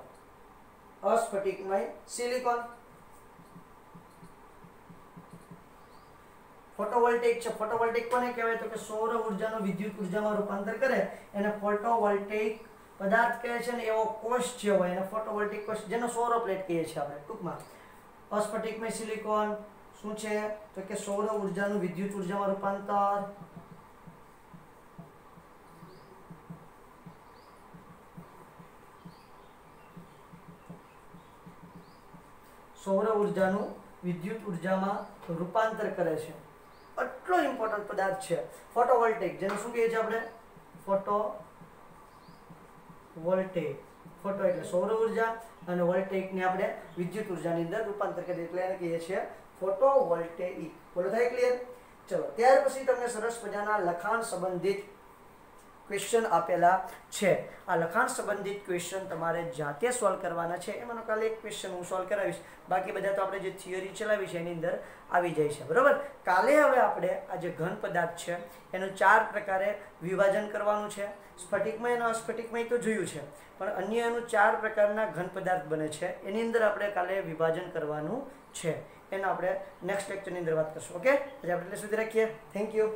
અસ્ફટિકમય સિલિકોન. ફોટોવોલ્ટેઇક છે. ફોટોવોલ્ટેઇક કોને કહેવાય? તો કે સૌર ઉર્જાનું વિદ્યુત ઉર્જામાં રૂપાંતર કરે એને ફોટોવોલ્ટેઇક પદાર્થ કહે છે. ને એવો કોષ જે હોય એને ફોટોવોલ્ટેઇક કોષ, જેનો સૌર પ્લેટ કહીએ છીએ આપણે ટૂંકમાં. અસ્ફટિકમય સિલિકોન શું છે? તો કે સૌર ઉર્જાનું વિદ્યુત ઉર્જામાં રૂપાંતર. સૌર ઉર્જાનું વિદ્યુત ઉર્જામાં રૂપાંતર કરે છે. એટલો ઇમ્પોર્ટન્ટ પદાર્થ છે ફોટોવોલ્ટેઇક, જેને શું કહીએ છીએ આપણે? ફોટોવોલ્ટેઇક. ફોટો એટલે સૌર ઉર્જા અને વોલ્ટેઇકને આપણે વિદ્યુત ઉર્જાની અંદર રૂપાંતર કરીએ એટલે એને કહીએ છીએ ફોટોવોલ્ટેઇક. બોલો, થાય ક્લિયર? ચલો, ત્યાર પછી તમને સરસ મજાના લખાણ સંબંધિત ક્વેશ્ચન આપેલા છે. આ લખાણ સંબંધિત ક્વેશ્ચન તમારે જાતે સોલ્વ કરવાના છે. એમાંનો કાલે એક ક્વેશ્ચન હું સોલ્વ કરાવીશ, બાકી બધા તો આપણે જે થિયરી ચલાવી છે એની અંદર આવી જાય છે. બરાબર? કાલે હવે આપણે આ જે ઘન પદાર્થ છે એનું 4 પ્રકારે વિભાજન કરવાનું છે. સ્ફટિકમય અને અસ્ફટિકમય તો જોયું છે, પણ અન્ય એનું 4 પ્રકારના ઘન પદાર્થ બને છે. એની અંદર આપણે કાલે વિભાજન કરવાનું છે. એના આપણે નેક્સ્ટ લેક્ચરની અંદર વાત કરશું. ઓકે? આજે આપણે એટલે સુધી રાખીએ. Thank you.